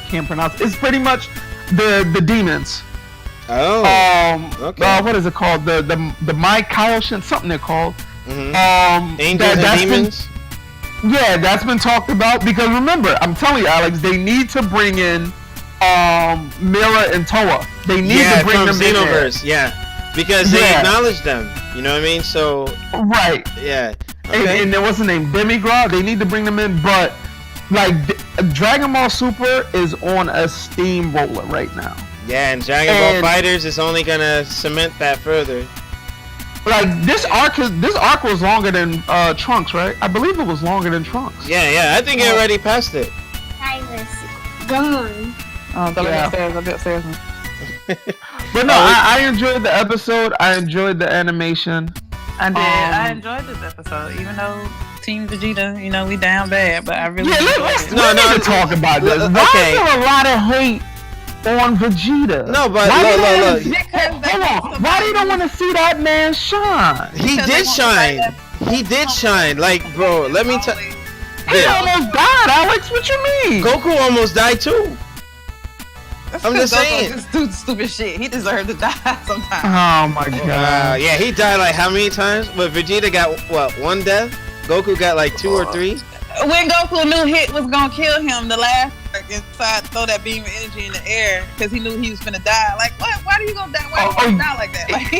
can't pronounce it. It's pretty much the demons. Okay. What is it called? The Mai Kaioshin, something they're called. Angels and demons. That's been talked about, because remember, I'm telling you, Alex, they need to bring in Mira and Toa. They need to bring them in Xenoverse. Because they acknowledge them. You know what I mean? So right. Yeah. Okay. And there was a name Demigra. They need to bring them in, but like Dragon Ball Super is on a steamroller right now. Yeah, and Dragon Ball FighterZ is only gonna cement that further. Like this arc was longer than Trunks, right? I believe it was longer than Trunks. Yeah. I think it already passed it. I was gone. Upstairs. But no, I enjoyed the episode. I enjoyed the animation. I did. I enjoyed this episode, even though Team Vegeta, we down bad, but I really let's talk about this. Why is there a lot of hate on Vegeta? No, but look. Hold on. Why they don't want to see that man shine? He did shine. Like, bro, let me tell you. He almost died, Alex. What you mean? Goku almost died too. I'm just saying. Just do stupid shit. He deserved to die sometime. Oh my god. Yeah, he died like how many times? But Vegeta got what, one death? Goku got like 2 or 3. When Goku knew Hit was gonna kill him, the last inside throw that beam of energy in the air because he knew he was finna die. Like, what? Why are you gonna die? Why are you gonna die like that? Like,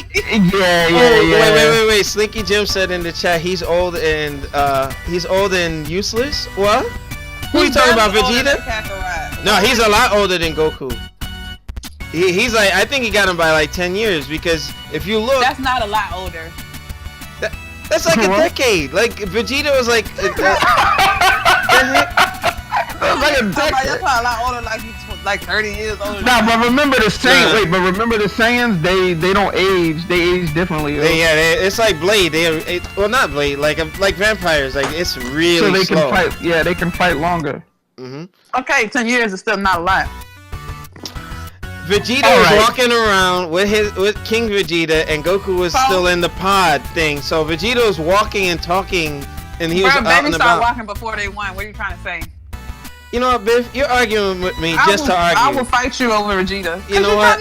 Wait. Slinky Jim said in the chat he's old and useless. What? Who you talking about, Vegeta? No, he's a lot older than Goku. He's like, I think he got him by like 10 years, because if you look, that's not a lot older. That's like a decade. Like Vegeta was like, like a decade. That's not a lot older. Like he's like 30 years older. Nah, but remember the Saiyans. Remember the Saiyans? They don't age. They age differently. It's like Blade. Not Blade. Like vampires. Like it's really so they slow. can fight. Yeah, they can fight longer. Okay, 10 years is still not a lot. Vegeta was walking around with King Vegeta, and Goku was still in the pod thing. So Vegeta was walking and talking, and he was out and about. Started walking before they won. What are you trying to say? You know what, Biff? You're arguing with me to argue. I will fight you over Vegeta. You know what?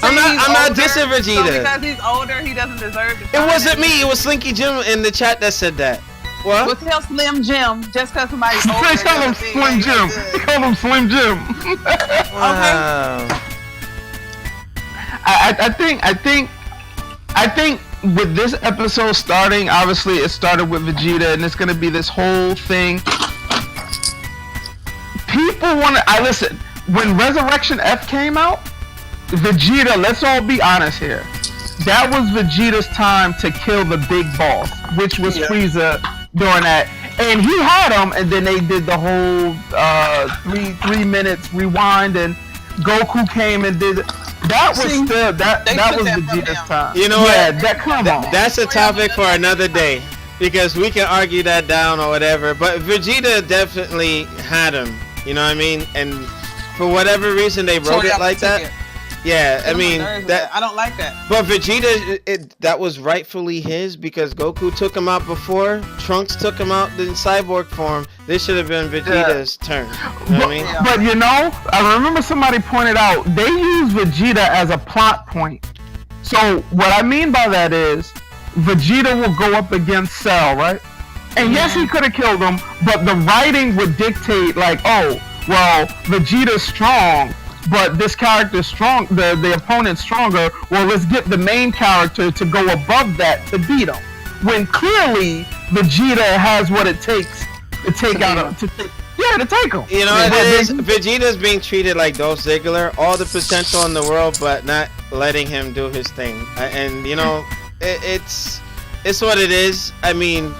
I'm not dissing Vegeta. So because he's older, he doesn't deserve to. It wasn't me. It was Slinky Jim in the chat that said that. What? Well, tell Slim Jim just because somebody's older. They call him Slim Jim. They call him Slim Jim. Wow. Okay. I think with this episode starting, obviously it started with Vegeta, and it's gonna be this whole thing. People listen, when Resurrection F came out, Vegeta, let's all be honest here, that was Vegeta's time to kill the big boss, which was Frieza during that. And he had him, and then they did the whole 3 minutes rewind, and Goku came and did. That was that was Vegeta's time. You know what? Come on. That's a topic for another day, because we can argue that down or whatever. But Vegeta definitely had him. You know what I mean? And for whatever reason they wrote it like that. Yeah, I mean that I don't like that. But Vegeta, that was rightfully his, because Goku took him out before. Trunks took him out in cyborg form. This should have been Vegeta's turn. You know what I mean? But I remember somebody pointed out they used Vegeta as a plot point. So what I mean by that is Vegeta will go up against Cell, right? And yes, he could have killed him, but the writing would dictate like, oh, well, Vegeta's strong, but this character's strong, the opponent's stronger. Well, let's get the main character to go above that to beat him. When clearly Vegeta has what it takes to take to take him. You know what it is? Vegeta's being treated like Dolph Ziggler, all the potential in the world, but not letting him do his thing. And you know, it's what it is. I mean,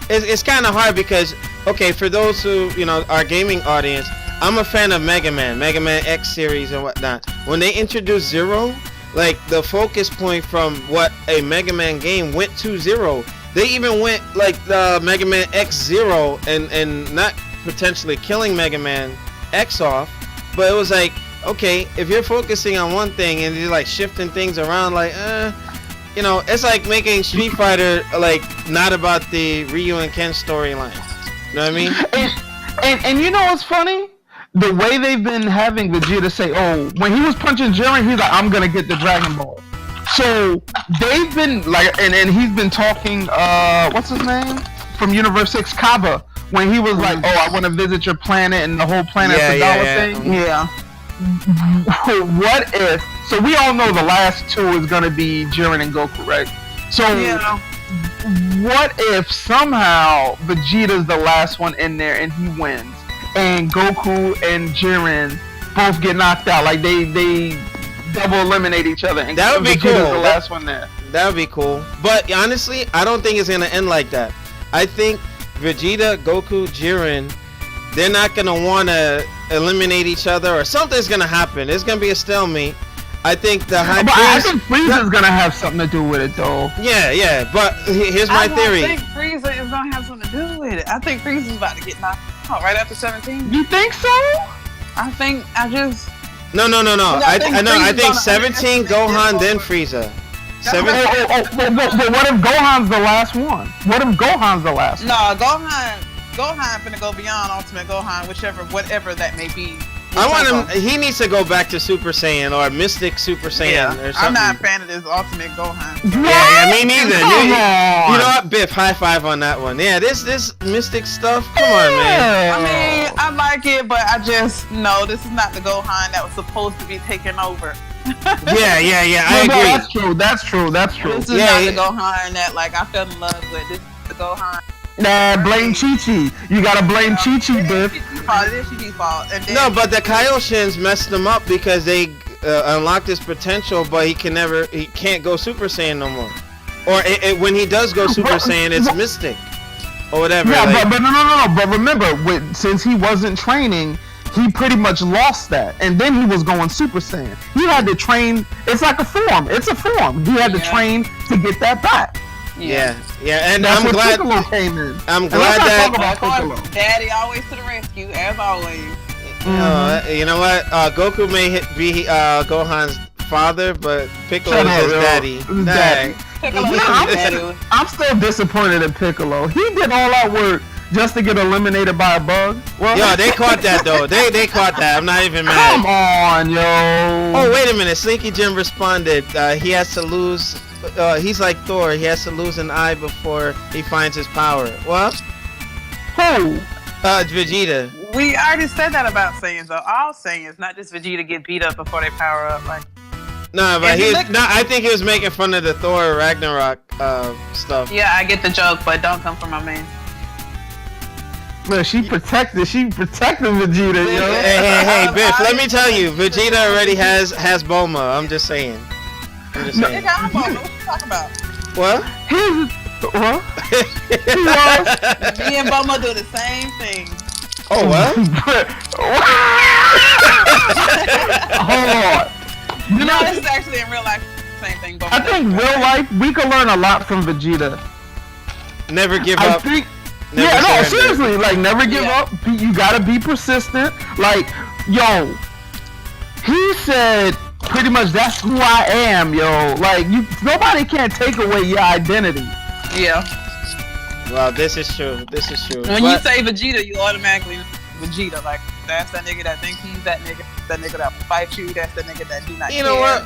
it's kind of hard because, okay, for those who, you know, our gaming audience, I'm a fan of Mega Man X series and whatnot. When they introduced Zero, like the focus point from what a Mega Man game went to Zero. They even went like the Mega Man X Zero and not potentially killing Mega Man X off, but it was like, okay, if you're focusing on one thing and you're like shifting things around, like, you know, it's like making Street Fighter like not about the Ryu and Ken storyline. You know what I mean? And you know what's funny? The way they've been having Vegeta say, oh, when he was punching Jiren, he's like, I'm gonna get the Dragon Ball. So they've been like, and he's been talking, what's his name? From Universe 6, Kaba, when he was like, oh, I want to visit your planet and the whole planet's a dollar thing. Yeah. What if, so we all know the last two is gonna be Jiren and Goku, right? So what if somehow Vegeta's the last one in there and he wins? And Goku and Jiren both get knocked out, like they double eliminate each other, and that would be Vegeta's cool. The last one there. That would be cool. But honestly, I don't think it's gonna end like that. I think Vegeta, Goku, Jiren, they're not gonna want to eliminate each other, or something's gonna happen. It's gonna be a stalemate. I think the High Priest. I think Frieza's gonna have something to do with it, though. Yeah. But here's my theory. I don't think Frieza is gonna have something to do with it. I think Frieza's about to get knocked out right after 17. You think so? I just. No. I think 17 Gohan, then Frieza. But what if Gohan's the last one? What if Gohan's the last one? No, Gohan finna go beyond Ultimate Gohan, whatever that may be. I want him. He needs to go back to Super Saiyan or Mystic Super Saiyan or something. I'm not a fan of this Ultimate Gohan. Yeah, me neither. You know what, Biff? High five on that one. Yeah, this Mystic stuff. Come on, man. I mean, I like it, but I just no. This is not the Gohan that was supposed to be taken over. Yeah. I agree. That's true. This is not the Gohan that like I fell in love with. This is the Gohan. Nah, blame Chi-Chi. You gotta blame Chi-Chi, Biff. It is Chi-Chi's fault. No, but the Kaioshins messed him up because they unlocked his potential, but he can't go Super Saiyan no more. Or when he does go Super Saiyan, it's Mystic or whatever. Yeah, like, but no. But remember, since he wasn't training, he pretty much lost that, and then he was going Super Saiyan. He had to train. It's like a form. It's a form. He had to train to get that back. Yeah, and that's I'm glad. Piccolo came in. I'm glad that Daddy always to the rescue, as always. You know what? Goku may be Gohan's father, but Piccolo is his daddy. I'm still disappointed in Piccolo. He did all that work just to get eliminated by a bug. Well, yo, they caught that though. They caught that. I'm not even mad. Come on, yo. Oh, wait a minute. Slinky Jim responded. He has to lose. He's like Thor. He has to lose an eye before he finds his power. What? Who? Vegeta. We already said that about Saiyans, though. All Saiyans, not just Vegeta, get beat up before they power up. Like. No, but I think he was making fun of the Thor Ragnarok stuff. Yeah, I get the joke, but don't come from my man. Man, she protected Vegeta, yo. Hey, Biff, let me tell you, Vegeta already has Bulma. I'm just saying. Nigga, I'm Bulma. What you talking about? What? What? Me and Bulma do the same thing. Oh, what? Hold on. You know, this is actually in real life the same thing. I think real life, we could learn a lot from Vegeta. Never give up. Seriously, like never give up. You gotta be persistent. Like, yo, he said pretty much that's who I am, yo. Like, nobody can take away your identity. Yeah. Well, this is true. When you say Vegeta, you automatically Vegeta. Like, that's that nigga that thinks he's that nigga. That nigga that will fight you. That's the nigga that do not care. You know what?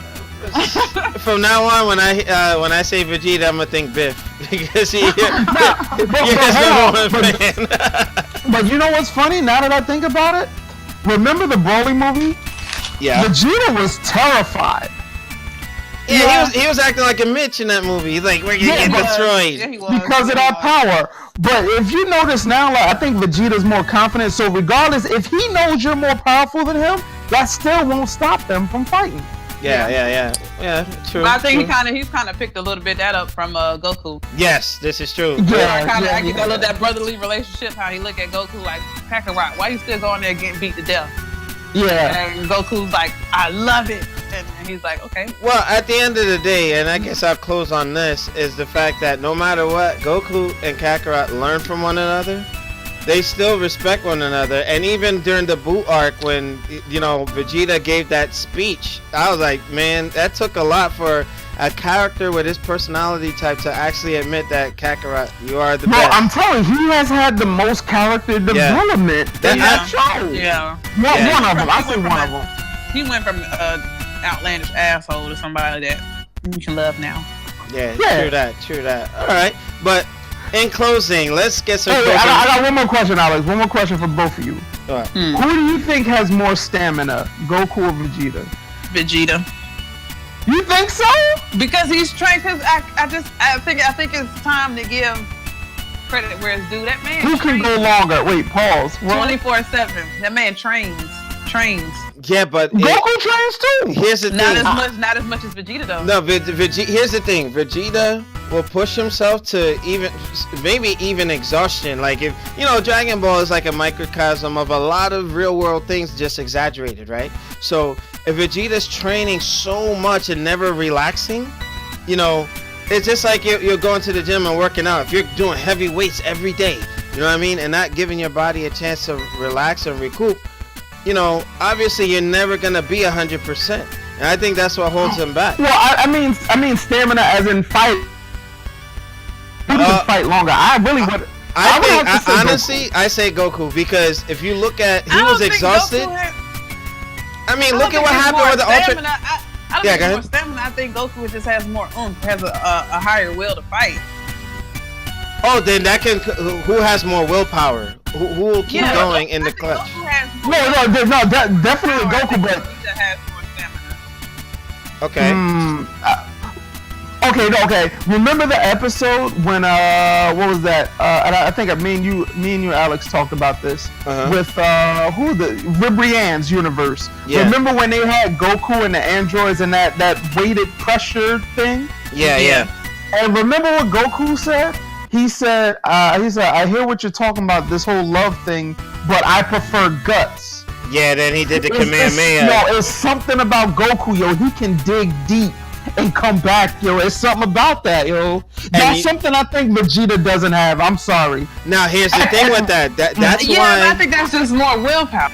From now on, when I say Vegeta, I'm gonna think Biff because he is number one fan. But you know what's funny? Now that I think about it, remember the Broly movie? Yeah. Vegeta was terrified. Yeah, he was acting like a Mitch in that movie. He's like, we're gonna get destroyed. Yeah, he was. Because of that power. But if you notice now, like, I think Vegeta's more confident. So regardless, if he knows you're more powerful than him, that still won't stop them from fighting. Yeah, true. But I think he's kind of picked a little bit that up from Goku. Yes, this is true. I get that brotherly relationship. How he look at Goku like, Kakarot, why you still going there getting beat to death? Yeah. And Goku's like, I love it. And he's like, okay. Well, at the end of the day, and I guess I'll close on this, is the fact that no matter what, Goku and Kakarot learn from one another. They still respect one another. And even during the Boo arc, when, Vegeta gave that speech, I was like, man, that took a lot for a character with his personality type to actually admit that, Kakarot, you are the best. I'm telling you, he has had the most character development in that show. Yeah. One of them. I say one of them. He went from outlandish asshole to somebody that you can love now. Yeah. True that. All right, but in closing, let's get some. Hey, I got one more question, Alex. One more question for both of you. All right. Who do you think has more stamina, Goku or Vegeta? Vegeta. You think so? Because he's trained. Cause I think it's time to give credit where it's due. That man. Who can go longer? Wait, pause. 24/7. That man trains. Yeah, but Goku trains too. Here's the thing. Not as much as Vegeta though. No, Vegeta. Here's the thing. Vegeta will push himself to maybe even exhaustion. Like if Dragon Ball is like a microcosm of a lot of real world things just exaggerated, right? So if Vegeta's training so much and never relaxing, it's just like you're going to the gym and working out. If you're doing heavy weights every day, you know what I mean, and not giving your body a chance to relax and recoup, obviously you're never gonna be 100%, and I think that's what holds him back. Well, I mean stamina as in fight. Who can fight longer? I really would. Honestly, I say Goku because if you look at, he was exhausted. I mean, look at what happened with the Ultra. I don't think more stamina. I think Goku just has more has a higher will to fight. Oh, then that can. Who has more willpower? Who will keep going in the clutch? No, definitely Goku, but Vegeta has more stamina. Okay. Okay. Remember the episode when what was that? And I think me and you, Alex, talked about this with Ribrianne's universe. Yeah. Remember when they had Goku and the androids and that weighted pressure thing? Yeah. And remember what Goku said? He said, I hear what you're talking about, this whole love thing, but I prefer guts. Yeah, then he did the Kamehameha. No, it's something about Goku, yo. He can dig deep and come back, yo. It's something about that, yo. That's something I think Vegeta doesn't have. I'm sorry. Now, here's the thing with that. That's why. Yeah, I think that's just more willpower.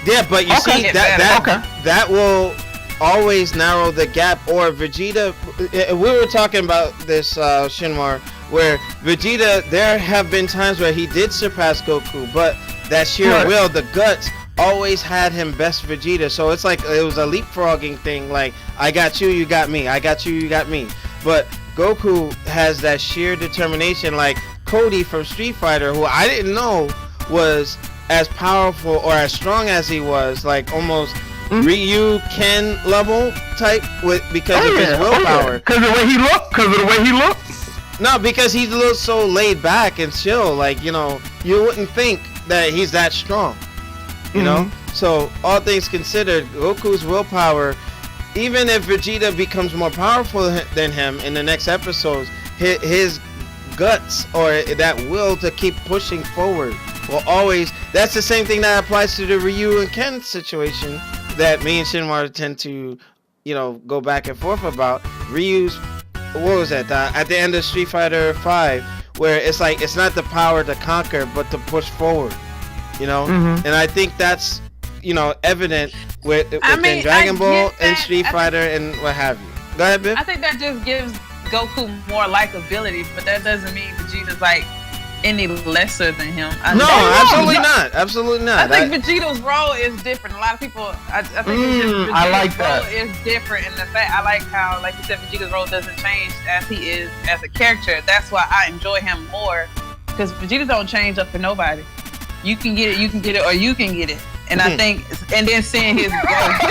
Yeah, but you see, that will always narrow the gap. Or Vegeta, we were talking about this, Shinmar, where Vegeta, there have been times where he did surpass Goku, but that sheer will, the guts, always had him best Vegeta. So it's like it was a leapfrogging thing, like I got you, you got me, I got you, you got me. But Goku has that sheer determination, like Cody from Street Fighter, who I didn't know was as powerful or as strong as he was, like almost Ryu Ken level type because of his willpower. Because of the way he looked? No, because he looks so laid back and chill. Like, you wouldn't think that he's that strong. You know? So, all things considered, Goku's willpower, even if Vegeta becomes more powerful than him in the next episodes, his guts or that will to keep pushing forward will always... That's the same thing that applies to the Ryu and Ken situation that me and Shinmar tend to, go back and forth about. Ryu's... What was that? At the end of Street Fighter 5, where it's like it's not the power to conquer, but to push forward, And I think that's, evident within Dragon Ball and Street Fighter and what have you. Go ahead, Biff. I think that just gives Goku more likability, but that doesn't mean Vegeta's like any lesser than him. No, absolutely not. Absolutely not. I think Vegeta's role is different. A lot of people, I think Vegeta's I like that. role is different in the fact. I like how, like you said, Vegeta's role doesn't change as he is as a character. That's why I enjoy him more, because Vegeta don't change up for nobody. You can get it, or you can get it. And I think, and then seeing his growth.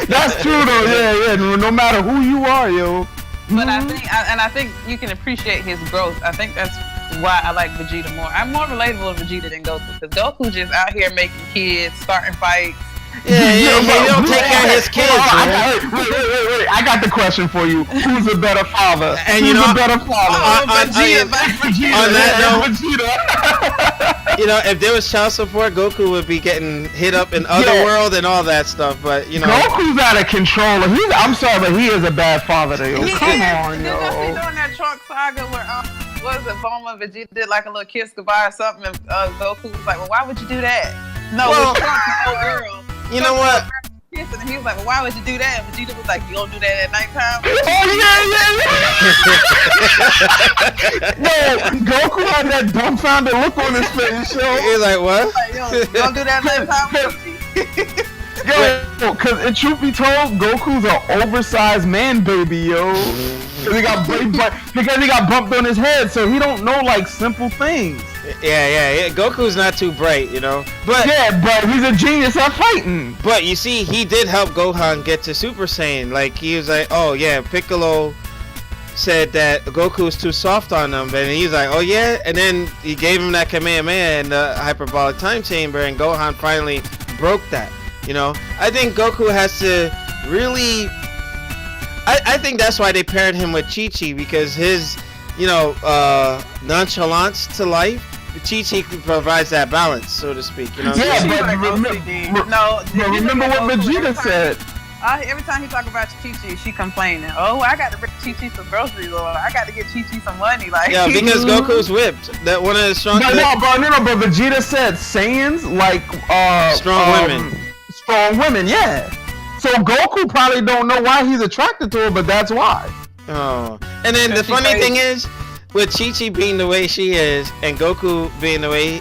That's true though. Yeah. No matter who you are, yo. But I think you can appreciate his growth. I think that's why I like Vegeta more. I'm more relatable to Vegeta than Goku, because Goku just out here making kids, starting fights. Yeah, he don't take care of his kids. Wait. I got the question for you. Who's a better father? And Who's a better father? Vegeta. On that note, if there was child support, Goku would be getting hit up in Otherworld and all that stuff. But Goku's out of control. I'm sorry, but he is a bad father. Come on, yo. Did you see during that Trunk saga where what was it, Bulma and Vegeta did like a little kiss goodbye or something, and Goku was like, "Well, why would you do that?" No, it's Trunk's little girl. You know what? And he was like, "Well, why would you do that?" And Vegeta was like, "You don't do that at nighttime." No, Goku had that dumbfounded look on his face, yo. He's like, what? Like, yo, don't do that at nighttime. Yo, because truth be told, Goku's an oversized man baby, yo. Because he got bumped on his head, so he don't know like simple things. Yeah. Goku's not too bright, But but he's a genius at fighting. But you see, he did help Gohan get to Super Saiyan. Like, he was like, oh yeah, Piccolo said that Goku's too soft on him, and he's like, oh yeah, and then he gave him that Kamehameha and the hyperbolic time chamber, and Gohan finally broke that. I think Goku has to really. I think that's why they paired him with Chi-Chi, because his, nonchalance to life. Chi-Chi provides that balance, so to speak. Yeah, but remember what Vegeta said. Every time he talk about Chi-Chi, she complaining. Oh, I got to bring Chi-Chi some groceries, or I got to get Chi-Chi some money. Like, yeah, because Goku's whipped. That one of the strongest. But Vegeta said Saiyans like strong women. Strong women, yeah. So Goku probably don't know why he's attracted to her, but that's why. Oh, and then the funny thing is, with Chi-Chi being the way she is, and Goku being the way,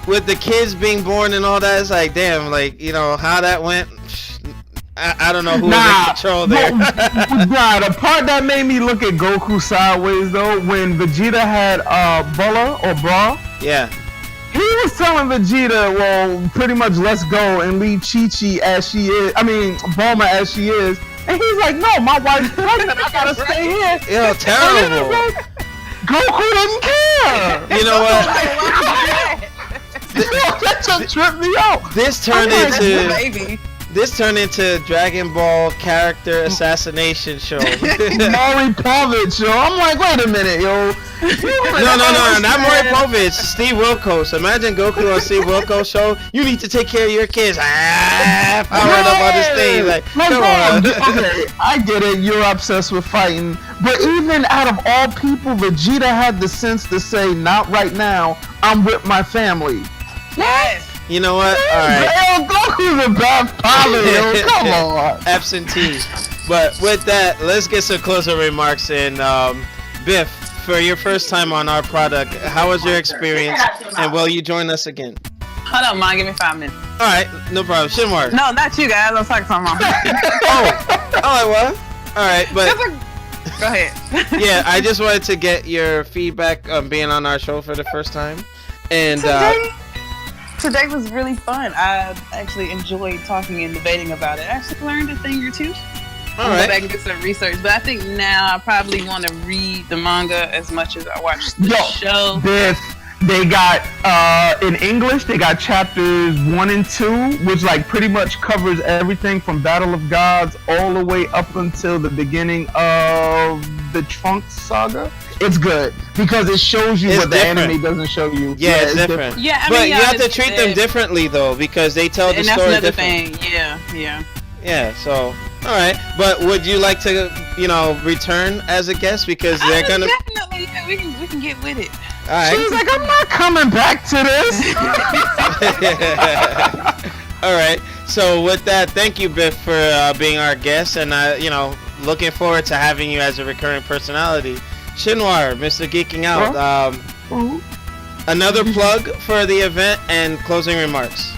with the kids being born and all that, it's like, damn, like, how that went. I don't know who was in control there. The part that made me look at Goku sideways though, when Vegeta had Bra. Yeah. He was telling Vegeta, well, pretty much let's go and leave Chi-Chi as she is. I mean, Bulma as she is. And he's like, no, my wife's pregnant. I gotta stay here. Yo, terrible. Goku didn't care. You know what? That just tripped me out. This turned into Dragon Ball character assassination show. Maury Povich, yo. I'm like, wait a minute, yo. No, not Maury Povich. Steve Wilkos. Imagine Goku on Steve Wilkos' show. You need to take care of your kids. Powered up on this thing. Like, come on. Okay, I get it. You're obsessed with fighting. But even out of all people, Vegeta had the sense to say, not right now. I'm with my family. Yes. You know what? All right. Yo, Goku's a bad father, yo. Come on. Absentee. But with that, let's get some closing remarks. And Biff, for your first time on our product, how was your experience? And will you join us again? Hold on, Mom. Give me 5 minutes. All right. No problem. Shinmar. No, not you guys. I'm talking to Mom. Oh, what? All right. But go ahead. Yeah, I just wanted to get your feedback on being on our show for the first time. And Today was really fun. I actually enjoyed talking and debating about it. I actually learned a thing or two. I'll go back and do some research. But I think now I probably want to read the manga as much as I watch the show. They got, in English, they got chapters 1 and 2, which like pretty much covers everything from Battle of Gods all the way up until the beginning of the Trunks saga. It's good because it shows you what the anime doesn't show you. Yeah, it's different. Yeah, I mean, but you have to treat them differently though, because they tell the story differently. Thing. Yeah. Yeah. So, all right. But would you like to, return as a guest because they're gonna? Definitely. Yeah, we can get with it. All right. She's like, I'm not coming back to this. All right. So with that, thank you, Biff, for being our guest, and looking forward to having you as a recurring personality. Shinwar, Mr. Geek-n-out, Another plug for the event and closing remarks.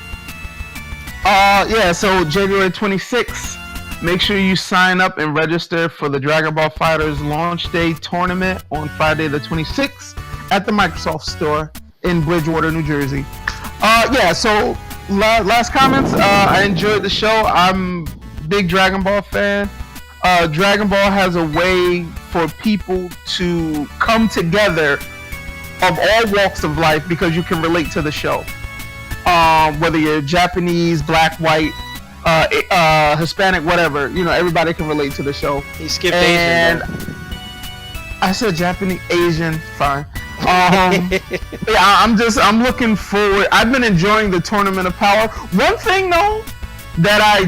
Yeah, so January 26th, make sure you sign up and register for the Dragon Ball FighterZ Launch Day tournament on Friday the 26th at the Microsoft Store in Bridgewater, New Jersey. Yeah, so last comments. I enjoyed the show. I'm a big Dragon Ball fan. Dragon Ball has a way for people to come together of all walks of life because you can relate to the show. Whether you're Japanese, black, white, Hispanic, whatever, everybody can relate to the show. He skipped Asian. I said Japanese, Asian, fine. Yeah, I'm looking forward. I've been enjoying the Tournament of Power. One thing though that I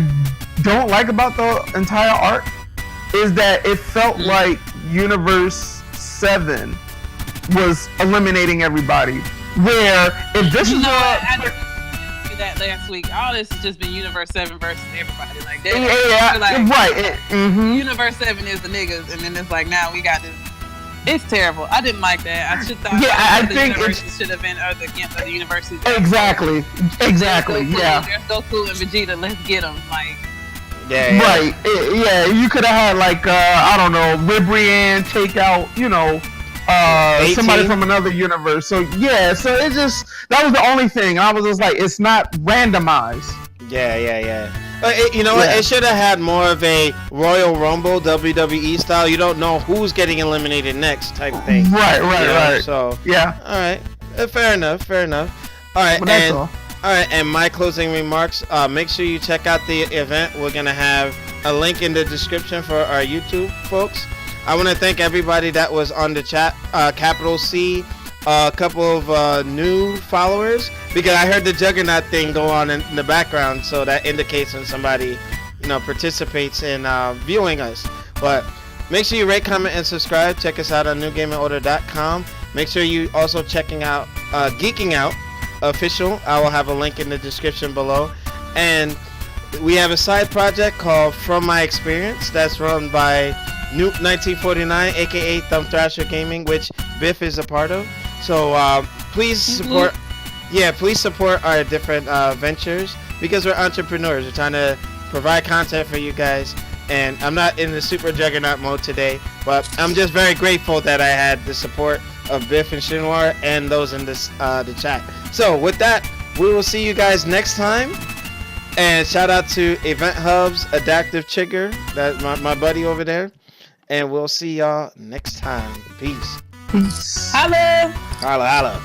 don't like about the entire arc is that it felt like Universe 7 was eliminating everybody. Where if this is that last week, all this has just been Universe 7 versus everybody. Like, right. Universe 7 is the niggas, and then it's like now we got this. It's terrible. I didn't like that. I should thought I think it should have been against other universities. Exactly. There's Goku and Vegeta. Let's get them. Like. Yeah. Right. Yeah. You could have had like I don't know, Ribrianne take out somebody from another universe. So yeah. So it just that was the only thing. I was just like, it's not randomized. Yeah. It should have had more of a Royal Rumble WWE style. You don't know who's getting eliminated next type thing. Right. So yeah. All right. Fair enough. All right. All right. And my closing remarks. Make sure you check out the event. We're gonna have a link in the description for our YouTube folks. I want to thank everybody that was on the chat. Capital C. A couple of new followers because I heard the Juggernaut thing go on in the background, so that indicates when somebody participates in viewing us. But make sure you rate, comment, and subscribe. Check us out on NewGamingOrder.com. Make sure you also checking out Geek-n-out official. I will have a link in the description below. And we have a side project called From My Experience that's run by Nuke 1949, aka Thumb Thrasher Gaming, which Biff is a part of. So please support. Yeah, please support our different ventures because we're entrepreneurs. We're trying to provide content for you guys. And I'm not in the super juggernaut mode today, but I'm just very grateful that I had the support of Biff and Shinwar and those in this the chat. So with that, we will see you guys next time. And shout out to Event Hubs, Adaptive Chigger, that's my buddy over there. And we'll see y'all next time. Peace. Holla. Holla.